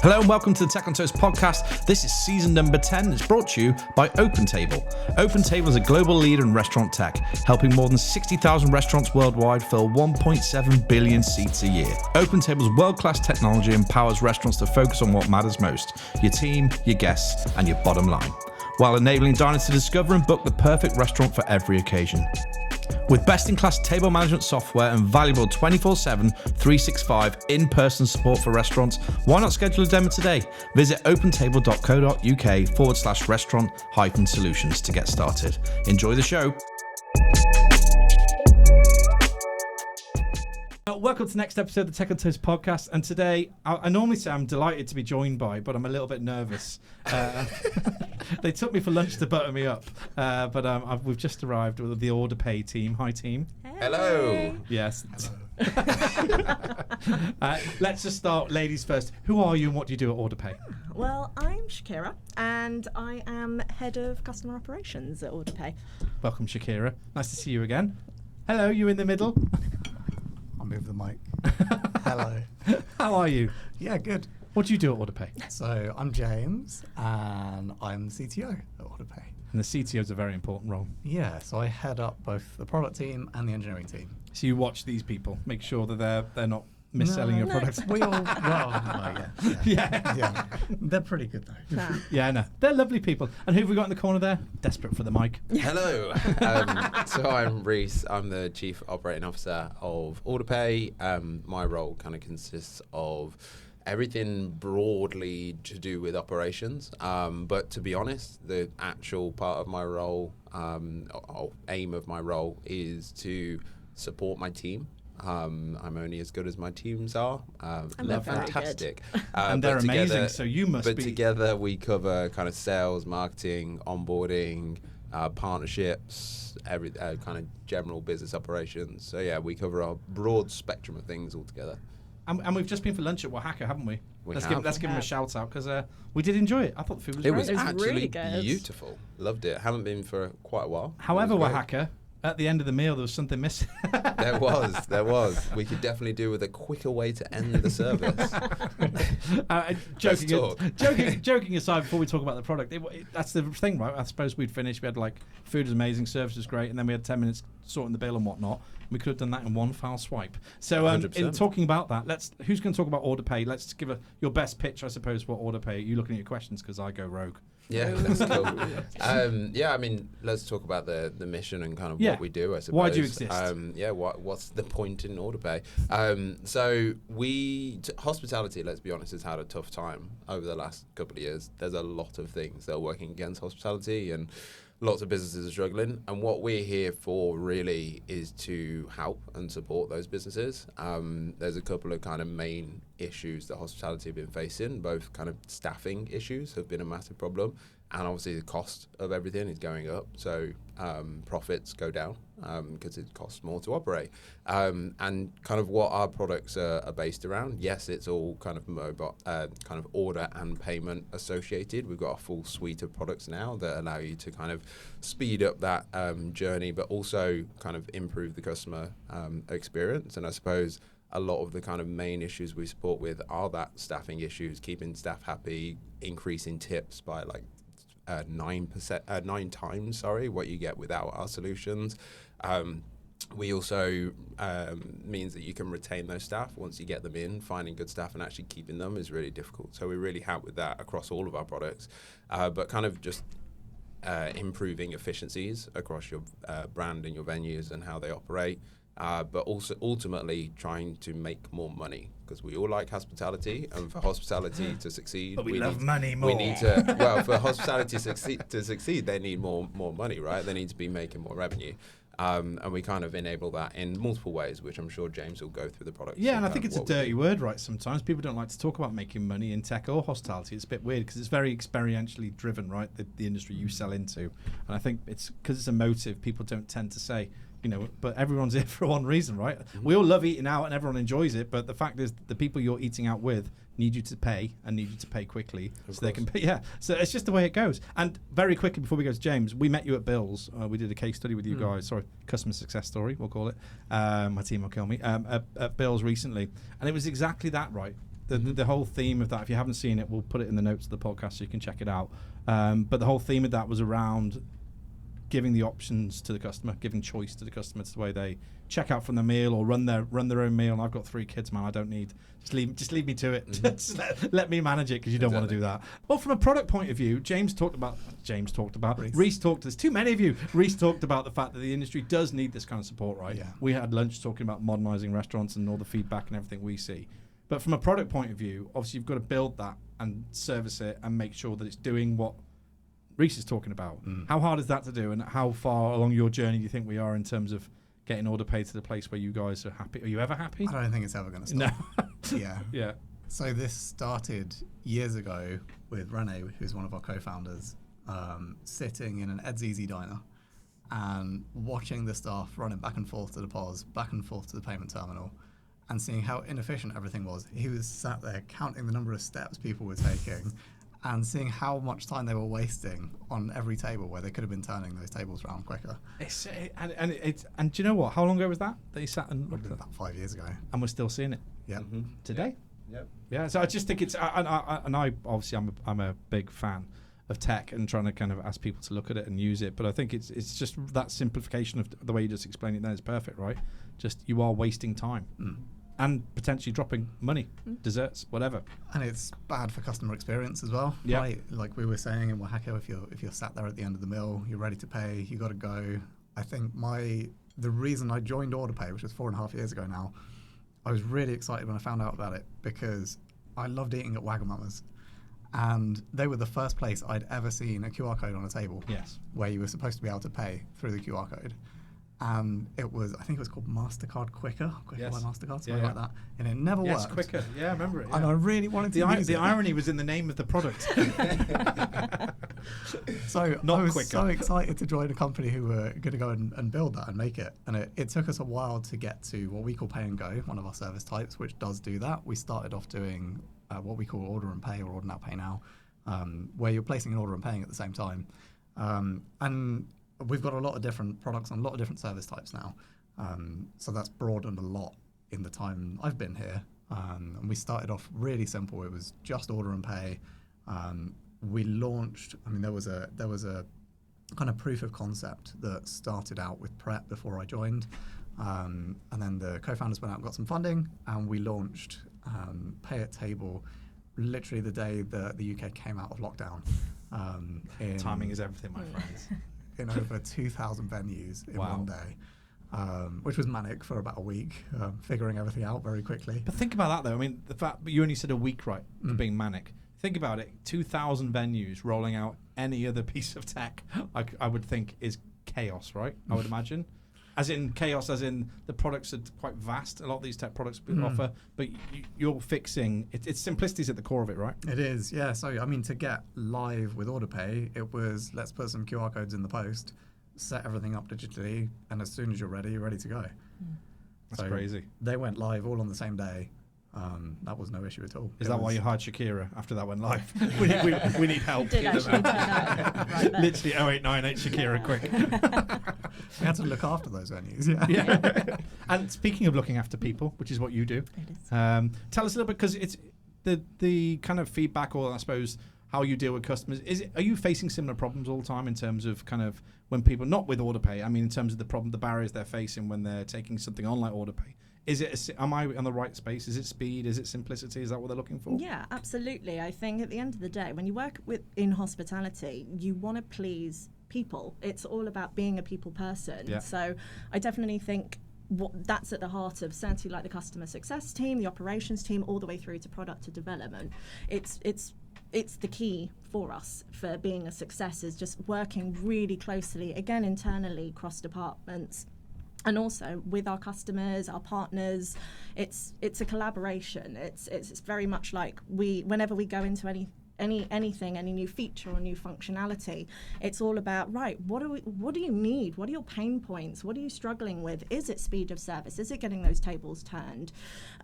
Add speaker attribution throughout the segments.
Speaker 1: Hello and welcome to the Tech on Toast podcast. This is season number 10. It's brought to you by OpenTable. OpenTable is a global leader in restaurant tech, helping more than 60,000 restaurants worldwide fill 1.7 billion seats a year. OpenTable's world-class technology empowers restaurants to focus on what matters most: your team, your guests, and your bottom line, while enabling diners to discover and book the perfect restaurant for every occasion. With best-in-class table management software and valuable 24/7, 365 in-person support for restaurants, why not schedule a demo today? Visit opentable.co.uk/restaurant-solutions to get started. Enjoy the show. Welcome to the next episode of the Tech on Toast podcast. And today, I normally say I'm delighted to be joined by, but I'm a little bit nervous. They took me for lunch to butter me up, but we've just arrived with the Orderpay team. Hi, team.
Speaker 2: Hey.
Speaker 1: Hello. Yes. Let's just start, ladies first. Who are you and what do you do at Orderpay?
Speaker 2: Well, I'm Shakira, and I am head of customer operations at Orderpay.
Speaker 1: Welcome, Shakira. Nice to see you again. Hello, you in the middle.
Speaker 3: I'll move the mic. Hello.
Speaker 1: How are you?
Speaker 3: Yeah, good.
Speaker 1: What do you do at Orderpay?
Speaker 3: So I'm James, and I'm CTO at Orderpay.
Speaker 1: And the CTO is a very important role.
Speaker 3: Yeah, so I head up both the product team and the engineering team.
Speaker 1: So you watch these people, make sure that they're not mis-selling your products.
Speaker 3: We all, yeah. They're pretty good though.
Speaker 2: Nah.
Speaker 1: Yeah, no, they're lovely people. And who have we got in the corner there? Desperate for the mic.
Speaker 4: Hello. So I'm Reiss. I'm the Chief Operating Officer of Orderpay. My role kind of consists of everything broadly to do with operations. But to be honest, the actual part of my role, or aim of my role, is to support my team. I'm only as good as my teams are. They're fantastic.
Speaker 1: And they're amazing, so you must be.
Speaker 4: But together we cover kind of sales, marketing, onboarding, partnerships, every kind of general business operations. So yeah, we cover a broad spectrum of things altogether.
Speaker 1: And we've just been for lunch at Oaxaca, haven't we?
Speaker 4: Let's
Speaker 1: give them a shout out, because we did enjoy it. I thought the food was great.
Speaker 4: It was actually
Speaker 2: really good.
Speaker 4: beautiful. Loved it. Haven't been for quite a while.
Speaker 1: However, Oaxaca, at the end of the meal, there was something missing.
Speaker 4: There was. We could definitely do with a quicker way to end the service.
Speaker 1: Joking aside, before we talk about the product, that's the thing, right? I suppose we'd finished. We had food was amazing, service was great, and then we had 10 minutes sorting the bill and whatnot. We could have done that in one foul swipe. So in talking about that, who's going to talk about Orderpay? Let's give your best pitch, I suppose, for Orderpay. You looking at your questions because I go rogue.
Speaker 4: Yeah, that's cool. I mean, let's talk about the mission and kind of what we do, I suppose.
Speaker 1: Why do you exist?
Speaker 4: What's the point in Orderpay? So hospitality, let's be honest, has had a tough time over the last couple of years. There's a lot of things that are working against hospitality, and lots of businesses are struggling. And what we're here for really is to help and support those businesses. There's a couple of kind of main issues that hospitality have been facing. Both kind of staffing issues have been a massive problem, and obviously the cost of everything is going up. So profits go down because it costs more to operate. And kind of what our products are based around, yes, it's all kind of mobile, kind of order and payment associated. We've got a full suite of products now that allow you to kind of speed up that journey, but also kind of improve the customer experience. And I suppose a lot of the kind of main issues we support with are that staffing issues, keeping staff happy, increasing tips by 9 times what you get without our solutions. We also means that you can retain those staff once you get them in. Finding good staff and actually keeping them is really difficult. So we really help with that across all of our products, but kind of just improving efficiencies across your brand and your venues and how they operate. But also ultimately trying to make more money, because we all like hospitality, and for hospitality to succeed,
Speaker 1: but we love money more.
Speaker 4: We need to, well, for hospitality to succeed, they need more money, right? They need to be making more revenue. And we kind of enable that in multiple ways, which I'm sure James will go through the product.
Speaker 1: Yeah, and I think it's a dirty word, right? Sometimes people don't like to talk about making money in tech or hospitality. It's a bit weird because it's very experientially driven, right? The industry you sell into. And I think it's because it's emotive, people don't tend to say, but everyone's here for one reason, right? Mm-hmm. We all love eating out and everyone enjoys it, but the fact is the people you're eating out with need you to pay and need you to pay quickly so they can pay. Yeah, so it's just the way it goes. And very quickly before we go to James, we met you at Bill's. We did a case study with you guys. Sorry, customer success story, we'll call it. My team will kill me. At Bill's recently. And it was exactly that, right? The whole theme of that, if you haven't seen it, we'll put it in the notes of the podcast so you can check it out. But the whole theme of that was around giving the options to the customer, giving choice to the customer to the way they check out from the meal or run their own meal. And I've got 3 kids, man. I don't need just leave me to it. Just let me manage it, because you don't want to do that. Well, from a product point of view, Reiss talked about. There's too many of you. Reiss talked about the fact that the industry does need this kind of support, right?
Speaker 3: Yeah.
Speaker 1: We had lunch talking about modernizing restaurants and all the feedback and everything we see. But from a product point of view, obviously you've got to build that and service it and make sure that it's doing what Reiss is talking about. How hard is that to do, and how far along your journey do you think we are in terms of getting Orderpay to the place where you guys are happy? Are you ever happy?
Speaker 3: I don't think it's ever going to stop.
Speaker 1: No.
Speaker 3: Yeah.
Speaker 1: Yeah.
Speaker 3: So this started years ago with Rene, who's one of our co-founders, sitting in an Ed's Easy diner and watching the staff running back and forth to the POS, back and forth to the payment terminal, and seeing how inefficient everything was. He was sat there counting the number of steps people were taking and seeing how much time they were wasting on every table where they could have been turning those tables around quicker.
Speaker 1: And do you know what? How long ago was that he sat and looked at that?
Speaker 3: About 5 years ago.
Speaker 1: And we're still seeing it
Speaker 3: Yeah.
Speaker 1: today?
Speaker 4: Yep.
Speaker 1: Yeah, so I just think it's, I obviously I'm a big fan of tech and trying to kind of ask people to look at it and use it, but I think it's just that simplification of the way you just explained it there is perfect, right? Just you are wasting time and potentially dropping money, desserts, whatever.
Speaker 3: And it's bad for customer experience as well,
Speaker 1: Yeah.
Speaker 3: right? Like we were saying in Oaxaca, if you're sat there at the end of the meal, you're ready to pay, you got to go. I think the reason I joined Orderpay, which was 4.5 years ago now, I was really excited when I found out about it because I loved eating at Wagamama's. And they were the first place I'd ever seen a QR code on a table.
Speaker 1: Yes.
Speaker 3: Where you were supposed to be able to pay through the QR code. And I think it was called MasterCard Quicker
Speaker 1: Yes.
Speaker 3: by MasterCard, something
Speaker 1: Yeah.
Speaker 3: like that. And it never
Speaker 1: Yes,
Speaker 3: worked.
Speaker 1: quicker. Yeah, I remember it. Yeah.
Speaker 3: And I really wanted to use
Speaker 1: The
Speaker 3: it.
Speaker 1: irony was in the name of the product.
Speaker 3: So
Speaker 1: Not
Speaker 3: I was
Speaker 1: quicker.
Speaker 3: so excited to join a company who were going to go and build that and make it. And it took us a while to get to what we call Pay and Go, one of our service types, which does do that. We started off doing what we call Order and Pay or Order Now Pay Now, where you're placing an order and paying at the same time. And we've got a lot of different products and a lot of different service types now. So that's broadened a lot in the time I've been here. And we started off really simple. It was just order and pay. We launched, there was a kind of proof of concept that started out with prep before I joined. And then the co-founders went out and got some funding, and we launched Pay at Table literally the day that the UK came out of lockdown.
Speaker 1: Timing is everything, my friends.
Speaker 3: In over 2,000 venues in
Speaker 1: Wow.
Speaker 3: one day, which was manic for about a week, figuring everything out very quickly.
Speaker 1: But think about that, though. I mean, the fact you only said a week, right, for being manic. Think about it. 2,000 venues rolling out any other piece of tech, I would think is chaos, right? I would imagine. As in chaos, as in the products are quite vast. A lot of these tech products offer, but you're fixing, it's simplicity's at the core of it, right?
Speaker 3: It is, yeah. So, to get live with Orderpay, it was let's put some QR codes in the post, set everything up digitally, and as soon as you're ready to go.
Speaker 1: That's crazy.
Speaker 3: They went live all on the same day. That was no issue at all.
Speaker 1: Is that why you hired Shakira after that went live? we need help.
Speaker 2: Did actually turn out right then.
Speaker 1: Literally 0898 Shakira, quick.
Speaker 3: We had to look after those venues, yeah.
Speaker 1: Yeah. And speaking of looking after people, which is what you do,
Speaker 2: It is.
Speaker 1: tell us a little bit, because it's the kind of feedback, or I suppose how you deal with customers. Are you facing similar problems all the time in terms of kind of when people, not with Orderpay, in terms of the barriers they're facing when they're taking something on like Orderpay? Am I on the right space? Is it speed? Is it simplicity? Is that what they're looking for?
Speaker 2: Yeah, absolutely. I think at the end of the day, when you work in hospitality, you want to please people. It's all about being a people person.
Speaker 1: Yeah.
Speaker 2: So I definitely think that's at the heart of certainly like the customer success team, the operations team, all the way through to product to development. It's the key for us for being a success, is just working really closely, again, internally, cross departments, and also with our customers, our partners. It's a collaboration. It's very much like whenever we go into anything, any new feature or new functionality, it's all about, right, what do you need? What are your pain points? What are you struggling with? Is it speed of service? Is it getting those tables turned?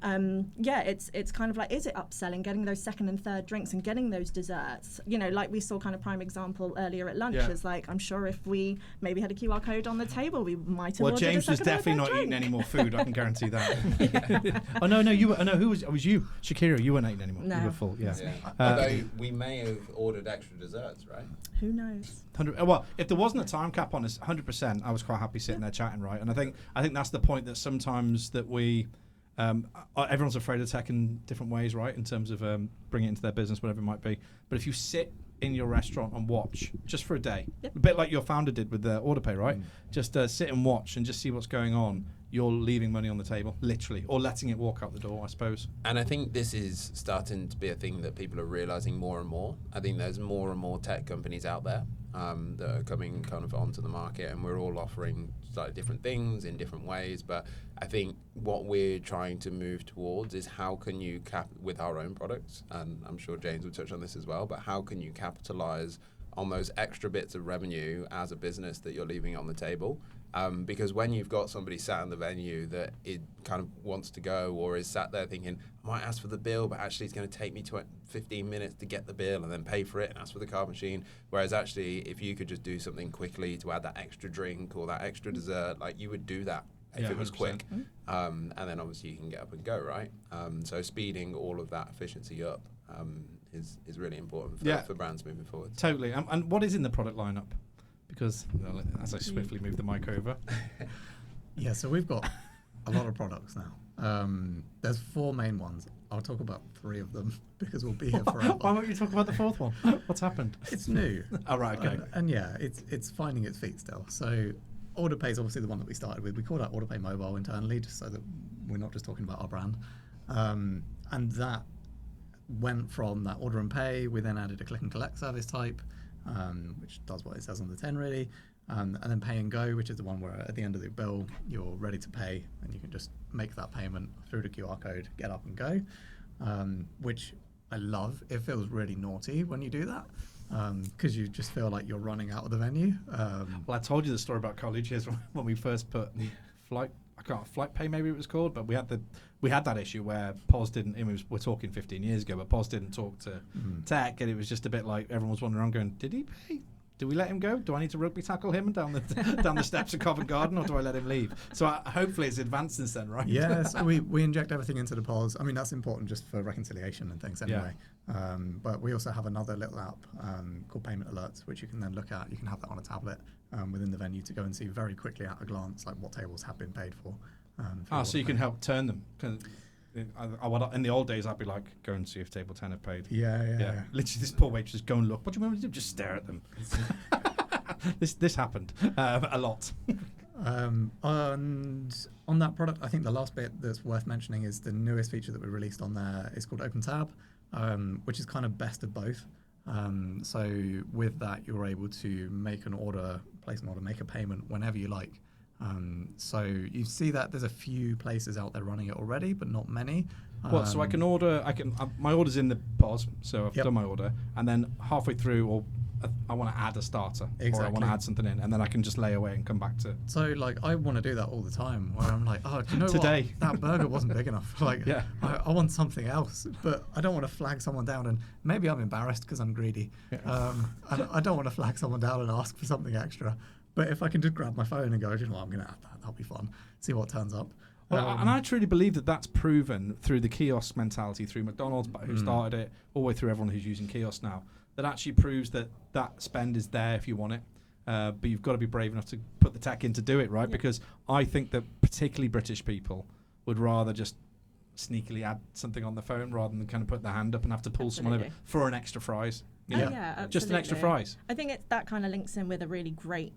Speaker 2: It's kind of like, is it upselling, getting those second and third drinks and getting those desserts? You know, like we saw kind of prime example earlier at lunch, is like, I'm sure if we maybe had a QR code on the table, we might have ordered
Speaker 1: James
Speaker 2: a
Speaker 1: was
Speaker 2: second or
Speaker 1: definitely
Speaker 2: third
Speaker 1: not
Speaker 2: drink.
Speaker 1: eating any more food, I can guarantee that. Oh no, you were, who was, it was you, Shakira, you weren't eating anymore.
Speaker 2: No.
Speaker 1: You were full, yeah.
Speaker 4: Although we may have ordered extra desserts, right?
Speaker 2: Who knows?
Speaker 1: Well, if there wasn't a time cap on us, 100%, I was quite happy sitting there chatting, right? And I think that's the point, that sometimes that we, everyone's afraid of tech in different ways, right? In terms of bringing it into their business, whatever it might be. But if you sit in your restaurant and watch just for a day, a bit like your founder did with the Orderpay, right? Just sit and watch and just see what's going on. You're leaving money on the table, literally, or letting it walk out the door, I suppose.
Speaker 4: And I think this is starting to be a thing that people are realizing more and more. I think there's more and more tech companies out there that are coming kind of onto the market, and we're all offering slightly different things in different ways. But I think what we're trying to move towards is, how can you with our own products, and I'm sure James will touch on this as well, but how can you capitalize on those extra bits of revenue as a business that you're leaving on the table? Because when you've got somebody sat in the venue that it kind of wants to go, or is sat there thinking, I might ask for the bill, but actually it's going to take me 15 minutes to get the bill and then pay for it and ask for the card machine. Whereas actually, if you could just do something quickly to add that extra drink or that extra dessert, like, you would do that if it was
Speaker 1: 100%.
Speaker 4: quick. And then obviously you can get up and go, right? So speeding all of that efficiency up is really important for brands moving forward.
Speaker 1: Totally. And what is in the product lineup? Because, as I swiftly move the mic over.
Speaker 3: Yeah, so we've got a lot of products now. There's 4 main ones. I'll talk about 3 of them because we'll be here forever.
Speaker 1: Why won't you talk about the 4th one? What's happened?
Speaker 3: It's new.
Speaker 1: Oh, right, okay.
Speaker 3: And yeah, it's finding its feet still. So Orderpay is obviously the one that we started with. We called it Orderpay Mobile internally, just so that we're not just talking about our brand. And that went from that order and pay. We then added a click and collect service type, which does what it says on the tin, really. And then pay and go, which is the one where at the end of the bill, you're ready to pay and you can just make that payment through the QR code, get up and go, which I love. It feels really naughty when you do that, because you just feel like you're running out of the venue.
Speaker 1: Well, I told you the story about colleges when we first put flight pay, maybe it was called, but we had that issue where POS didn't. We're talking 15 years ago, but POS didn't talk to tech, and it was just a bit like everyone was wandering around going, "Did he pay? Do we let him go? Do I need to rugby tackle him down the steps of Covent Garden, or do I let him leave?" So hopefully it's advanced since then, right?
Speaker 3: Yeah, so we inject everything into the POS. I mean, that's important just for reconciliation and things anyway. Yeah. But we also have another little app called Payment Alerts, which you can then look at. You can have that on a tablet within the venue to go and see very quickly at a glance like what tables have been paid for.
Speaker 1: So you can help turn them. In the old days, I'd be like, go and see if table 10 have paid.
Speaker 3: Yeah.
Speaker 1: Literally, this poor waitress, go and look. What do you want me to do? Just stare at them. This happened a lot.
Speaker 3: And on that product, I think the last bit that's worth mentioning is the newest feature that we released on there. It's called OpenTab, which is kind of best of both. So with that, you're able to make an order, place an order, make a payment whenever you like. So you see that there's a few places out there running it already, but not many.
Speaker 1: So I can order. My order's in the POS, so I've done my order, and then halfway through, or I want to add a starter, or I want to add something in, and then I can just lay away and come back to.
Speaker 3: So like I want to do that all the time, where I'm like, oh, do you know
Speaker 1: today
Speaker 3: what? That burger wasn't big enough. Like,
Speaker 1: yeah.
Speaker 3: I want something else, but I don't want to flag someone down, and maybe I'm embarrassed because I'm greedy.
Speaker 1: Yeah.
Speaker 3: And I don't want to flag someone down and ask for something extra. But if I can just grab my phone and go, you know what, I'm going to add that. That'll be fun. See what turns up.
Speaker 1: Well, and I truly believe that that's proven through the kiosk mentality, through McDonald's, who started it, all the way through everyone who's using kiosks now. That actually proves that spend is there if you want it. But you've got to be brave enough to put the tech in to do it, right? Yeah. Because I think that particularly British people would rather just sneakily add something on the phone rather than kind of put their hand up and have to pull someone over for an extra fries.
Speaker 2: Yeah, absolutely.
Speaker 1: Just an extra fries.
Speaker 2: I think that kind of links in with a really great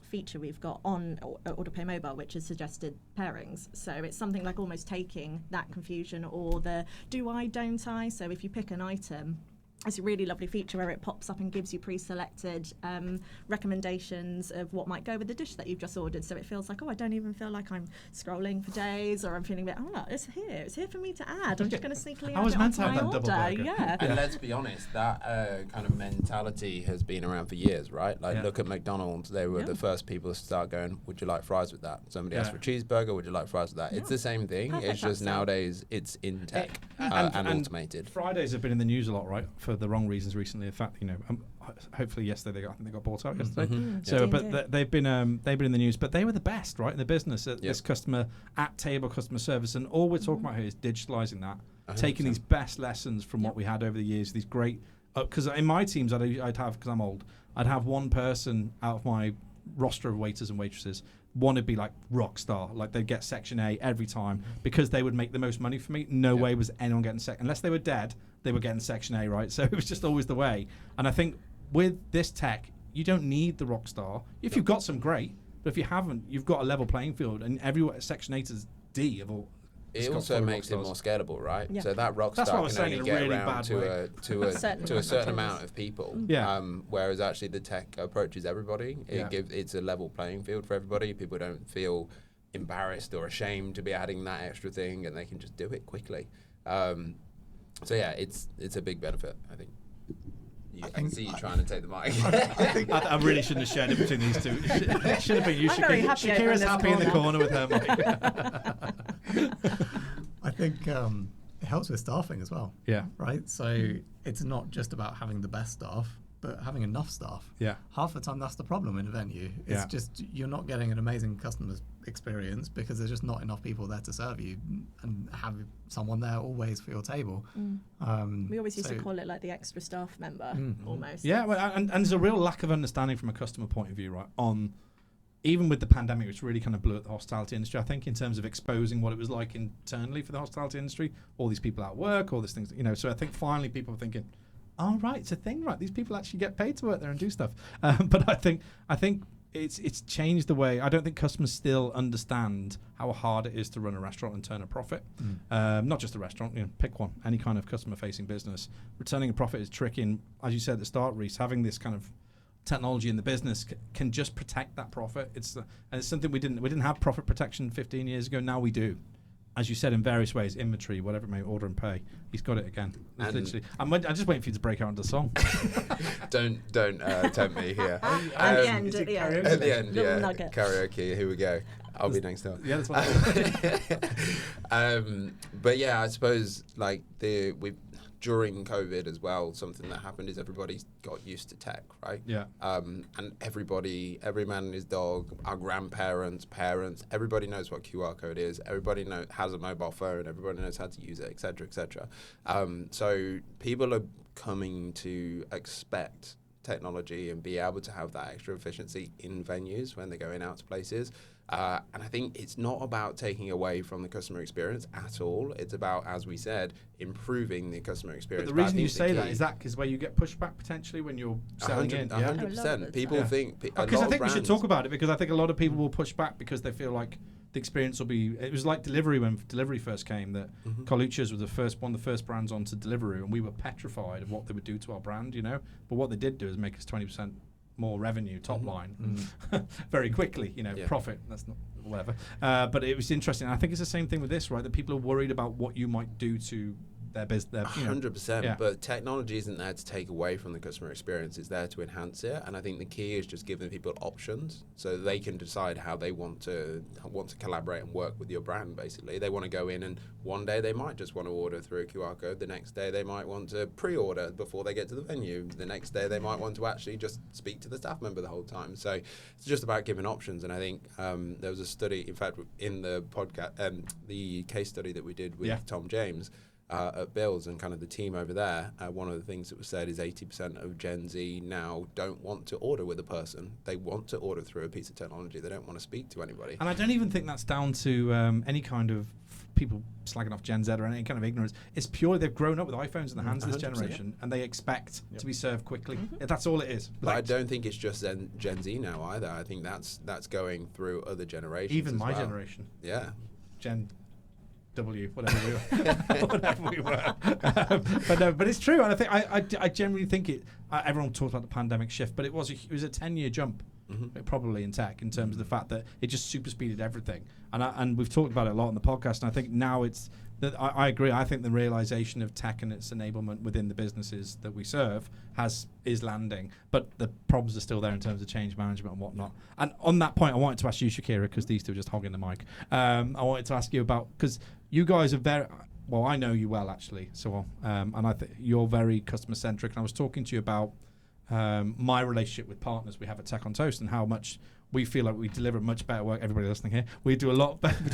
Speaker 2: feature we've got on Orderpay Mobile, which is suggested pairings. So it's something like almost taking that confusion or the do I, don't I. So if you pick an item, it's a really lovely feature where it pops up and gives you pre-selected recommendations of what might go with the dish that you've just ordered. So it feels like, I don't even feel like I'm scrolling for days, or I'm feeling a bit, it's here for me to add. I'm just going to sneakily add it onto my order. Yeah.
Speaker 4: And let's be honest, that kind of mentality has been around for years, right? Like, look at McDonald's. They were the first people to start going, would you like fries with that? Somebody asked for a cheeseburger, would you like fries with that? It's the same thing.
Speaker 2: Perfect,
Speaker 4: it's just nowadays it's in tech and automated.
Speaker 1: Fridays have been in the news a lot, right? For the wrong reasons recently. In fact, hopefully yesterday I think they got bought out yesterday. So, but they've been in the news. But they were the best, right, in the business at this customer service. And all we're talking about here is digitalizing that, 100%. Taking these best lessons from what we had over the years. These great, because in my teams I'd have, because I'm old, I'd have one person out of my roster of waiters and waitresses. One would be like rock star, like they'd get Section A every time because they would make the most money for me. No way was anyone getting unless they were dead, they were getting Section A, right? So it was just always the way. And I think with this tech, you don't need the rock star. If you've got some, great, but if you haven't, you've got a level playing field, and everyone Section 8 is D of all.
Speaker 4: It also makes it more scalable, right?
Speaker 2: Yeah.
Speaker 4: So that rock star can only get around to a certain amount of people. Whereas actually the tech approaches everybody. It's a level playing field for everybody. People don't feel embarrassed or ashamed to be adding that extra thing, and they can just do it quickly. It's a big benefit, I think. I can see you trying to take the mic.
Speaker 1: I really shouldn't have shared it between these two. It should have been you. Shakira's happy in the corner with her mic.
Speaker 3: I think it helps with staffing as well.
Speaker 1: Yeah.
Speaker 3: Right? So it's not just about having the best staff, but having enough staff.
Speaker 1: Yeah.
Speaker 3: Half the time that's the problem in a venue. It's just you're not getting an amazing customer experience because there's just not enough people there to serve you and have someone there always for your table.
Speaker 2: We always used to call it like the extra staff member almost.
Speaker 1: Yeah, well, and there's a real lack of understanding from a customer point of view, right? On even with the pandemic, which really kind of blew up the hospitality industry, I think, in terms of exposing what it was like internally for the hospitality industry, all these people at work, all these things, so I think finally people are thinking, oh, right, it's a thing, right? These people actually get paid to work there and do stuff. But I think it's changed the way. I don't think customers still understand how hard it is to run a restaurant and turn a profit. Not just a restaurant, pick one, any kind of customer-facing business. Returning a profit is tricky, and as you said at the start, Reiss, having this kind of technology in the business can just protect that profit. It's something we didn't have profit protection 15 years ago. Now we do. As you said, in various ways, inventory, whatever it may, order and pay. He's got it again. Literally, I'm just waiting for you to break out into song.
Speaker 4: don't tempt me here.
Speaker 2: At the end,
Speaker 4: yeah.
Speaker 2: Nugget.
Speaker 4: Karaoke. Here we go. I'll be next door.
Speaker 1: Yeah, that's
Speaker 4: fine. But yeah, I suppose during COVID as well, something that happened is everybody got used to tech, right?
Speaker 1: Yeah.
Speaker 4: And every man and his dog, our grandparents, parents, everybody knows what QR code is. Everybody has a mobile phone. Everybody knows how to use it, et cetera, et cetera. So people are coming to expect technology and be able to have that extra efficiency in venues when they're going out to places. And I think it's not about taking away from the customer experience at all. It's about, as we said, improving the customer experience.
Speaker 1: But the reason you say that is that because where you get pushback potentially when you're selling in.
Speaker 4: 100%. People think...
Speaker 1: Because I think we should talk about it, because I think a lot of people will push back because they feel like the experience will be... It was like delivery when delivery first came, that Colucci's was one of the first brands onto Deliveroo, and we were petrified of what they would do to our brand, But what they did do is make us 20% more revenue top line very quickly, profit, that's not whatever, but it was interesting. I think it's the same thing with this, right, that people are worried about what you might do to their business.
Speaker 4: 100%. But technology isn't there to take away from the customer experience. It's there to enhance it. And I think the key is just giving people options so they can decide how they want to collaborate and work with your brand. Basically, they want to go in, and one day they might just want to order through a QR code. The next day they might want to pre-order before they get to the venue. The next day they might want to actually just speak to the staff member the whole time. So it's just about giving options. And I think there was a study, in fact, in the podcast, the case study that we did with Tom James. At Bill's and kind of the team over there, one of the things that was said is 80% of Gen Z now don't want to order with a person. They want to order through a piece of technology. They don't want to speak to anybody.
Speaker 1: And I don't even think that's down to any kind of people slagging off Gen Z or any kind of ignorance. It's purely they've grown up with iPhones in the hands of this generation, and they expect to be served quickly. That's all it is.
Speaker 4: But I don't think it's just Gen Z now either. I think that's going through other generations.
Speaker 1: Even my generation.
Speaker 4: Yeah.
Speaker 1: whatever we were. Whatever we were. But it's true, and I think I generally think it. Everyone talks about the pandemic shift, but it was a 10-year jump, probably in tech, in terms of the fact that it just super speeded everything. And we've talked about it a lot on the podcast, and I think now it's. I agree. I think the realization of tech and its enablement within the businesses that we serve is landing, but the problems are still there in terms of change management and whatnot. And on that point, I wanted to ask you, Shakira, because these two are just hogging the mic. I wanted to ask you about, because you guys are very, well, I know you well actually, so and I think you're very customer centric. And I was talking to you about my relationship with partners we have at Tech on Toast and how much we feel like we deliver much better work. Everybody listening here, we do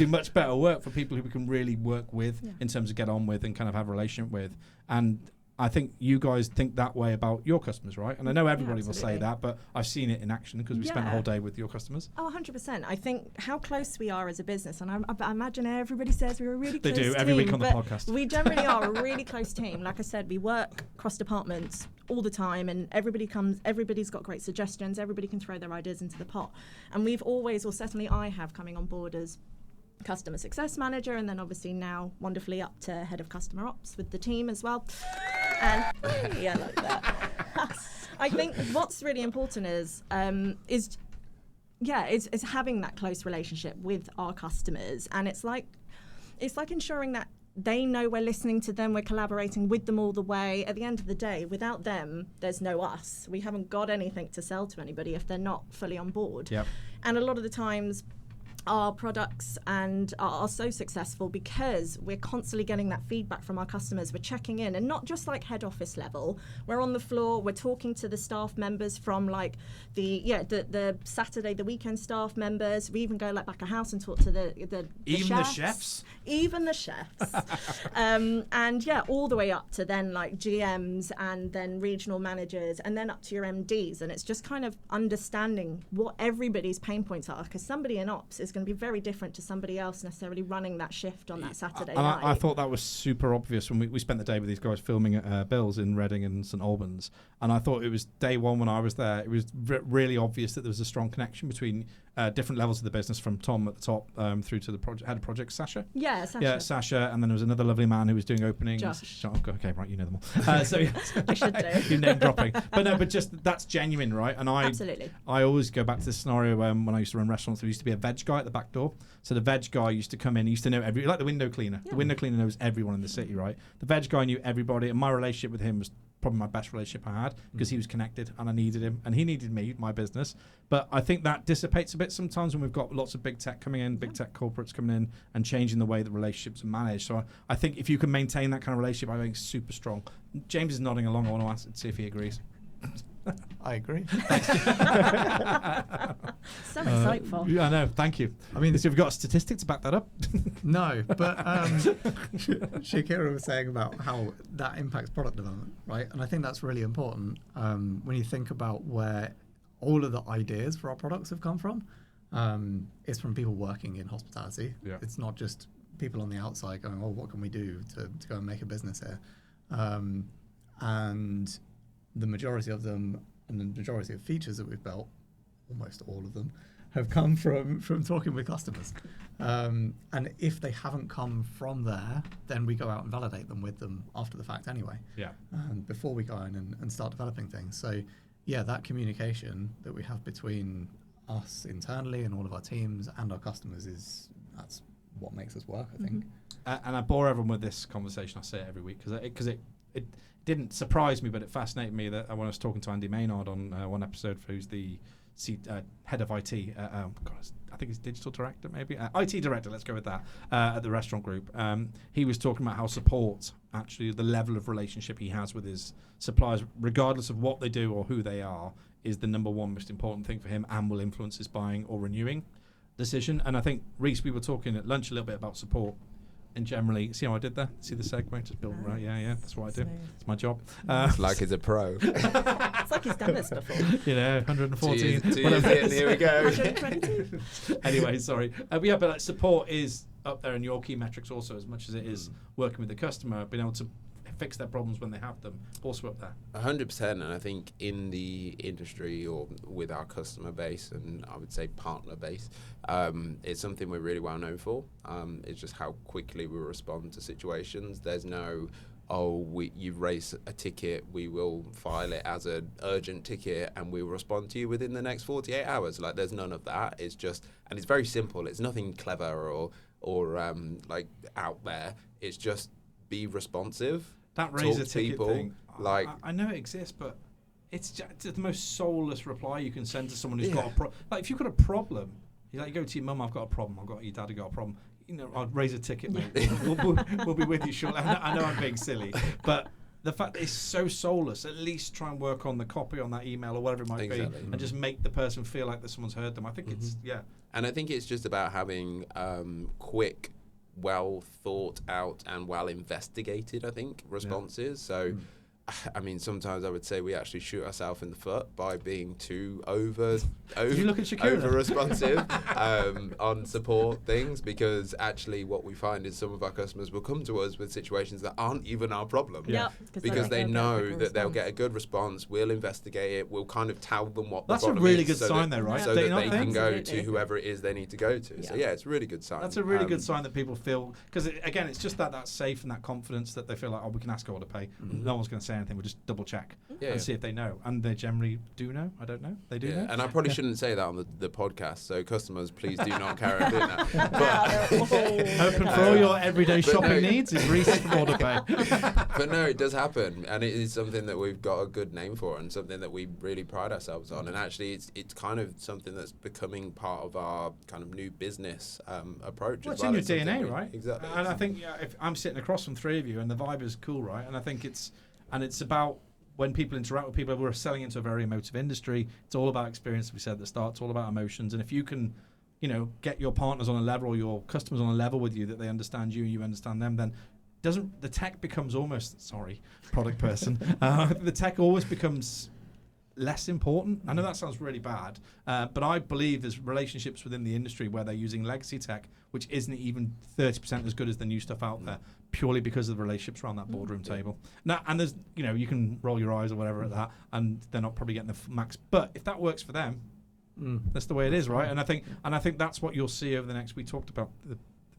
Speaker 1: much better work for people who we can really work with in terms of get on with and kind of have a relationship with. And I think you guys think that way about your customers, right? And I know everybody will say that, but I've seen it in action because we spent a whole day with your customers.
Speaker 2: Oh, 100%. I think how close we are as a business, and I imagine everybody says we're a really close team.
Speaker 1: They do, every week on the podcast.
Speaker 2: We generally are a really close team. Like I said, we work cross departments all the time, and everybody's got great suggestions, everybody can throw their ideas into the pot. And we've always, or certainly I have, coming on board as customer success manager, and then obviously now wonderfully up to head of customer ops with the team as well. And yeah, like that. I think what's really important is having that close relationship with our customers, and it's like ensuring that they know we're listening to them, we're collaborating with them all the way. At the end of the day, without them, there's no us. We haven't got anything to sell to anybody if they're not fully on board.
Speaker 1: Yep.
Speaker 2: And a lot of the times, our products and are so successful because we're constantly getting that feedback from our customers. We're checking in, and not just like head office level. We're on the floor. We're talking to the staff members from like the Saturday, the weekend staff members. We even go like back a house and talk to the chefs. Even the chefs. And yeah, all the way up to then like GMs and then regional managers and then up to your MDs. And it's just kind of understanding what everybody's pain points are, because somebody in ops is going to be very different to somebody else necessarily running that shift on that Saturday night.
Speaker 1: I thought that was super obvious when we spent the day with these guys filming at Bill's in Reading and St Albans, and I thought it was day one when I was there, it was really obvious that there was a strong connection between different levels of the business, from Tom at the top through to the head of project, Sasha.
Speaker 2: Yeah, Sasha.
Speaker 1: Yeah, Sasha, and then there was another lovely man who was doing openings.
Speaker 2: Josh.
Speaker 1: Okay, right, you know them all. So yeah,
Speaker 2: I should do.
Speaker 1: You're name dropping, but just that's genuine, right? And
Speaker 2: Absolutely.
Speaker 1: I always go back to this scenario when I used to run restaurants. There used to be a veg guy at the back door. So the veg guy used to come in. He used to know like the window cleaner. Yeah. The window cleaner knows everyone in the city, right? The veg guy knew everybody, and my relationship with him was probably my best relationship I had, because he was connected and I needed him and he needed me, my business. But I think that dissipates a bit sometimes when we've got lots of big tech coming in, big tech corporates coming in and changing the way that relationships are managed. So I think if you can maintain that kind of relationship, I think it's super strong. James is nodding along. I want to ask, see if he agrees.
Speaker 3: I agree.
Speaker 2: So insightful.
Speaker 1: Yeah, I know. Thank you. I mean, so we've got a statistic to back that up.
Speaker 3: No, but Shakira was saying about how that impacts product development, right? And I think that's really important when you think about where all of the ideas for our products have come from. It's from people working in hospitality. Yeah. It's not just people on the outside going, "Oh, what can we do to go and make a business here?" And the majority of them, and the majority of features that we've built, almost all of them, have come from talking with customers. And if they haven't come from there, then we go out and validate them with them after the fact anyway. Yeah. Before we go in and start developing things. So yeah, that communication that we have between us internally and all of our teams and our customers that's what makes us work, I think.
Speaker 1: And I bore everyone with this conversation. I say it every week because it didn't surprise me, but it fascinated me that when I was talking to Andy Maynard on one episode, who's the head of IT, I think he's digital director, maybe IT director. Let's go with that at the restaurant group. He was talking about how support, actually, the level of relationship he has with his suppliers, regardless of what they do or who they are, is the number one most important thing for him, and will influence his buying or renewing decision. And I think, Reiss, we were talking at lunch a little bit about support. And generally, see how I did there? See the segue? Just build right. Yeah, that's what I do. It's my job.
Speaker 4: It's like he's a pro.
Speaker 2: It's like he's done this before.
Speaker 1: 114.
Speaker 4: Two years in, here we go.
Speaker 2: 122.
Speaker 1: Anyway, sorry. But like, support is up there in your key metrics also, as much as it is working with the customer, being able to fix their problems when they have them, also up there.
Speaker 4: 100%, and I think in the industry or with our customer base, and I would say partner base, it's something we're really well known for. It's just how quickly we respond to situations. There's no, you've raised a ticket, we will file it as an urgent ticket and we will respond to you within the next 48 hours. Like, there's none of that. It's just, and it's very simple. It's nothing clever or like out there. It's just be responsive.
Speaker 1: That raise a ticket
Speaker 4: people,
Speaker 1: thing,
Speaker 4: like,
Speaker 1: I know it exists, but it's the most soulless reply you can send to someone who's got a problem. Like, if you've got a problem, you go to your mum, I've got a problem, your dad, got a problem. I'll raise a ticket, mate. we'll be with you shortly. I know I'm being silly, but the fact that it's so soulless, at least try and work on the copy on that email or whatever it might be, and just make the person feel like that someone's heard them. I think it's,
Speaker 4: And I think it's just about having quick, well thought out and well investigated, I think, responses. So, I mean, sometimes I would say we actually shoot ourselves in the foot by being too over responsive on support things, because actually what we find is some of our customers will come to us with situations that aren't even our problem. Because they know that they'll get a good response, we'll investigate it, we'll kind of tell them what the problem is.
Speaker 1: That's a really good sign though, right?
Speaker 4: So that they can go to whoever it is they need to go to. So it's a really good sign.
Speaker 1: That's a really good sign that people feel, because again, it's just that safe and that confidence that they feel like, we can ask Orderpay. No one's going to say anything. We'll just double check and see if they know. And they generally do know. I don't know. They do know.
Speaker 4: And I probably shouldn't say that on the podcast. So customers, please do not carry on doing that. But
Speaker 1: open for all your everyday shopping needs is Reiss from Orderpay.
Speaker 4: But no, it does happen, and it is something that we've got a good name for, and something that we really pride ourselves on. And actually, it's kind of something that's becoming part of our kind of new business approach.
Speaker 1: Well, it's in your DNA, right?
Speaker 4: Exactly.
Speaker 1: And I think if I'm sitting across from three of you, and the vibe is cool, right? And I think it's about when people interact with people. We're selling into a very emotive industry. It's all about experience. We said at the start, it's all about emotions. And if you can, get your partners on a level or your customers on a level with you that they understand you and you understand them, then the tech becomes almost, product person. The tech always becomes less important. I know that sounds really bad, but I believe there's relationships within the industry where they're using legacy tech, which isn't even 30% as good as the new stuff out there, purely because of the relationships around that boardroom table. Now, and there's, you can roll your eyes or whatever at that, and they're not probably getting the max. But if that works for them, that's the way it is, right? And I think that's what you'll see over the next. We talked about the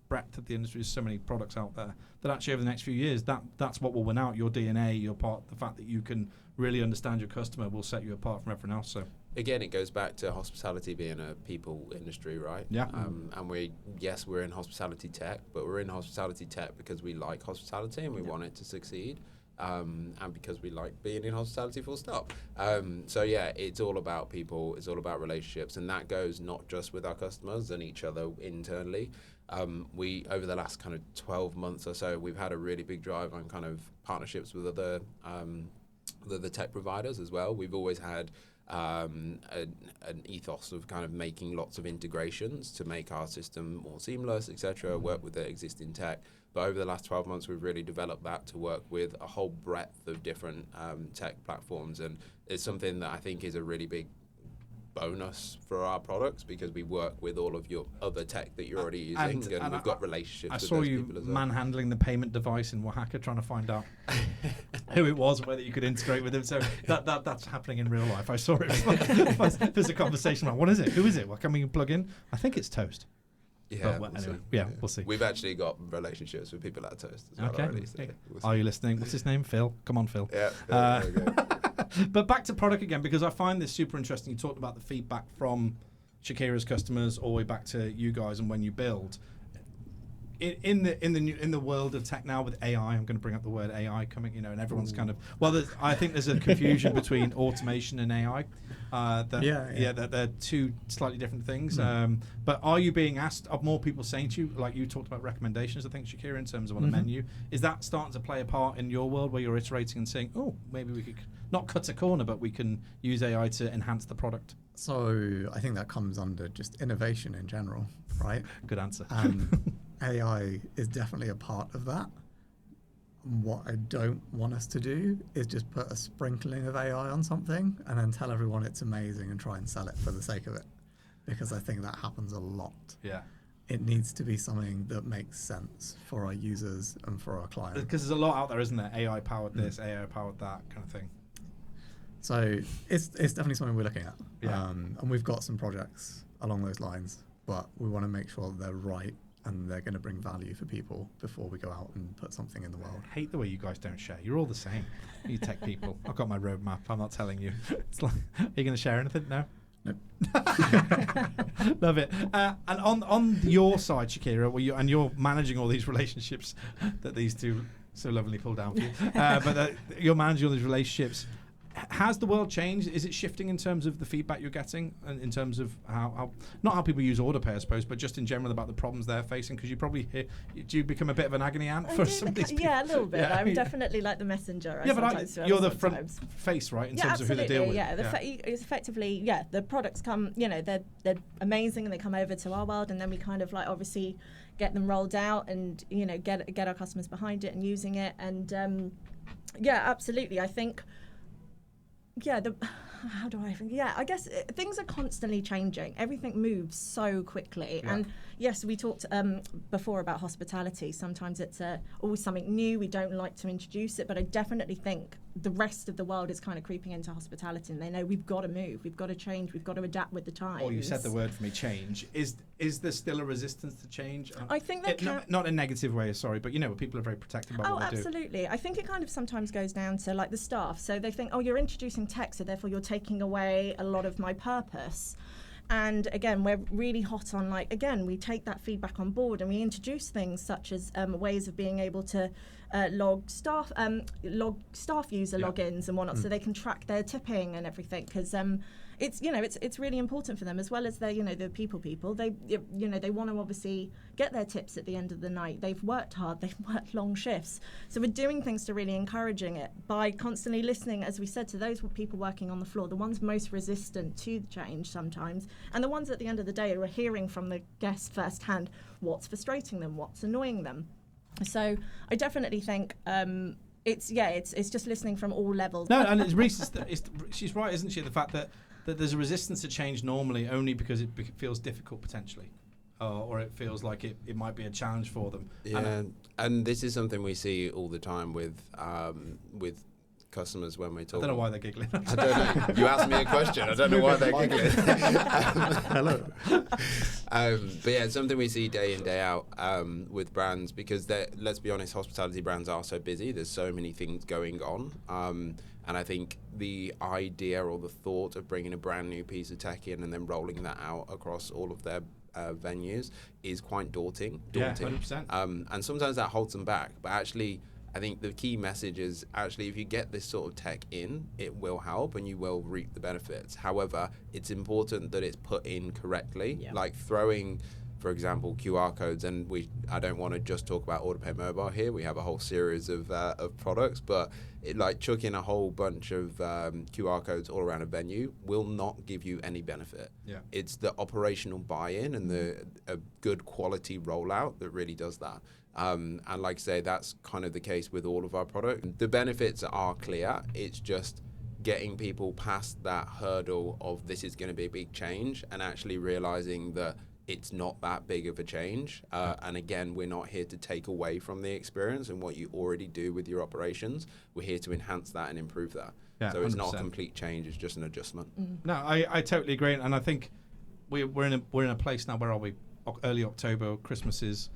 Speaker 1: breadth of the industry. There's so many products out there that actually over the next few years, that's what will win out. Your DNA, your part, the fact that you can really understand your customer will set you apart from everyone else. So
Speaker 4: again, it goes back to hospitality being a people industry, right?
Speaker 1: Yeah.
Speaker 4: And we're in hospitality tech, but we're in hospitality tech because we like hospitality and we want it to succeed. And because we like being in hospitality, full stop. So it's all about people, it's all about relationships, and that goes not just with our customers and each other internally. We, over the last kind of 12 months or so, we've had a really big drive on kind of partnerships with other tech providers as well. We've always had an ethos of kind of making lots of integrations to make our system more seamless, etc., work with the existing tech. But over the last 12 months, we've really developed that to work with a whole breadth of different tech platforms. And it's something that I think is a really big bonus for our products, because we work with all of your other tech that you're already using, and we've got relationships with those people as well. I saw you manhandling
Speaker 1: the payment device in Oaxaca, trying to find out who it was, whether you could integrate with him. So that's happening in real life. I saw it. There's a conversation about, what is it? Who is it? What can we plug in? I think it's Toast.
Speaker 4: Yeah,
Speaker 1: we'll see.
Speaker 4: We've actually got relationships with people at Toast as well already. So
Speaker 1: Are you listening? What's his name? Phil. Come on, Phil.
Speaker 4: Yeah. There we go.
Speaker 1: But back to product again, because I find this super interesting. You talked about the feedback from Shakira's customers all the way back to you guys, and when you build. In the world of tech now with AI, I'm going to bring up the word AI coming, and everyone's kind of I think there's a confusion between automation and AI. That they're two slightly different things. But are you being asked? Are more people saying to you, like you talked about recommendations? I think, Shakira, in terms of on a menu, is that starting to play a part in your world where you're iterating and saying, maybe we could not cut a corner, but we can use AI to enhance the product?
Speaker 3: So I think that comes under just innovation in general, right?
Speaker 1: Good answer.
Speaker 3: AI is definitely a part of that. What I don't want us to do is just put a sprinkling of AI on something and then tell everyone it's amazing and try and sell it for the sake of it, because I think that happens a lot.
Speaker 1: Yeah.
Speaker 3: it needs to be something that makes sense for our users and for our clients.
Speaker 1: Because there's a lot out there, isn't there? AI powered this, AI powered that kind of thing.
Speaker 3: So it's definitely something we're looking at.
Speaker 1: Yeah.
Speaker 3: And we've got some projects along those lines, but we want to make sure that they're right and they're going to bring value for people before we go out and put something in the world.
Speaker 1: I hate the way you guys don't share. You're all the same. You tech people. I've got my roadmap. I'm not telling you. It's like, are you going to share anything? No?
Speaker 3: Nope.
Speaker 1: Love it. And on your side, Shakira, you're managing all these relationships that these two so lovingly pull down for you. But you're managing all these relationships. Has the world changed? Is it shifting in terms of the feedback you're getting, and in terms of how not how people use Orderpay, I suppose, but just in general about the problems they're facing? Because you probably do you become a bit of an agony aunt for some of these people?
Speaker 2: Yeah, a little bit.
Speaker 1: Yeah.
Speaker 2: I'm definitely like the messenger.
Speaker 1: But you're the front face, right, in terms of who they deal with.
Speaker 2: Yeah, it's effectively, the products come, they're amazing, and they come over to our world, and then we kind of like obviously get them rolled out, and get our customers behind it and using it, and absolutely, I think. How do I think? I guess things are constantly changing. Everything moves so quickly.
Speaker 1: Yeah.
Speaker 2: And yes, we talked before about hospitality. Sometimes it's always something new. We don't like to introduce it, but I definitely think the rest of the world is kind of creeping into hospitality, and they know we've got to move, we've got to change, we've got to adapt with the times.
Speaker 1: Oh, you said the word for me, change. Is there still a resistance to change?
Speaker 2: I think that
Speaker 1: not in a negative way, sorry, but people are very protective about what they do. Oh,
Speaker 2: absolutely. I think it kind of sometimes goes down to like the staff. So they think, you're introducing tech, so therefore you're taking away a lot of my purpose. And again, we're really hot on we take that feedback on board, and we introduce things such as ways of being able to log staff user logins and whatnot, so they can track their tipping and everything. Because it's really important for them, as well as the people. They want to obviously get their tips at the end of the night. They've worked hard. They've worked long shifts. So we're doing things to really encouraging it by constantly listening, as we said, to those people working on the floor, the ones most resistant to change sometimes, and the ones at the end of the day who are hearing from the guests firsthand what's frustrating them, what's annoying them. So I definitely think it's just listening from all levels.
Speaker 1: No, and it's Reiss. She's right, isn't she? The fact that there's a resistance to change normally only because it feels difficult potentially, or it feels like it might be a challenge for them.
Speaker 4: Yeah, and this is something we see all the time with customers when we talk.
Speaker 1: I don't know why they're giggling.
Speaker 4: I don't know. You asked me a question. I don't know why they're giggling.
Speaker 3: Hello.
Speaker 4: But yeah, it's something we see day in, day out with brands, because let's be honest, hospitality brands are so busy. There's so many things going on. And I think the idea or the thought of bringing a brand new piece of tech in and then rolling that out across all of their venues is quite daunting.
Speaker 1: Yeah, 100%.
Speaker 4: And sometimes that holds them back. But actually, I think the key message is actually, if you get this sort of tech in, it will help and you will reap the benefits. However, it's important that it's put in correctly.
Speaker 2: Yeah.
Speaker 4: Like throwing, for example, QR codes, and I don't want to just talk about Orderpay Mobile here. We have a whole series of products, but chucking a whole bunch of QR codes all around a venue will not give you any benefit.
Speaker 1: Yeah.
Speaker 4: It's the operational buy-in and a good quality rollout that really does that. And like I say, that's kind of the case with all of our products. The benefits are clear. It's just getting people past that hurdle of this is going to be a big change, and actually realizing that it's not that big of a change. And again, we're not here to take away from the experience and what you already do with your operations. We're here to enhance that and improve that.
Speaker 1: Yeah,
Speaker 4: so it's
Speaker 1: 100%.
Speaker 4: not a complete change, it's just an adjustment.
Speaker 1: No, I totally agree. And I think we're in a place now. Where are we? Early October. Christmas is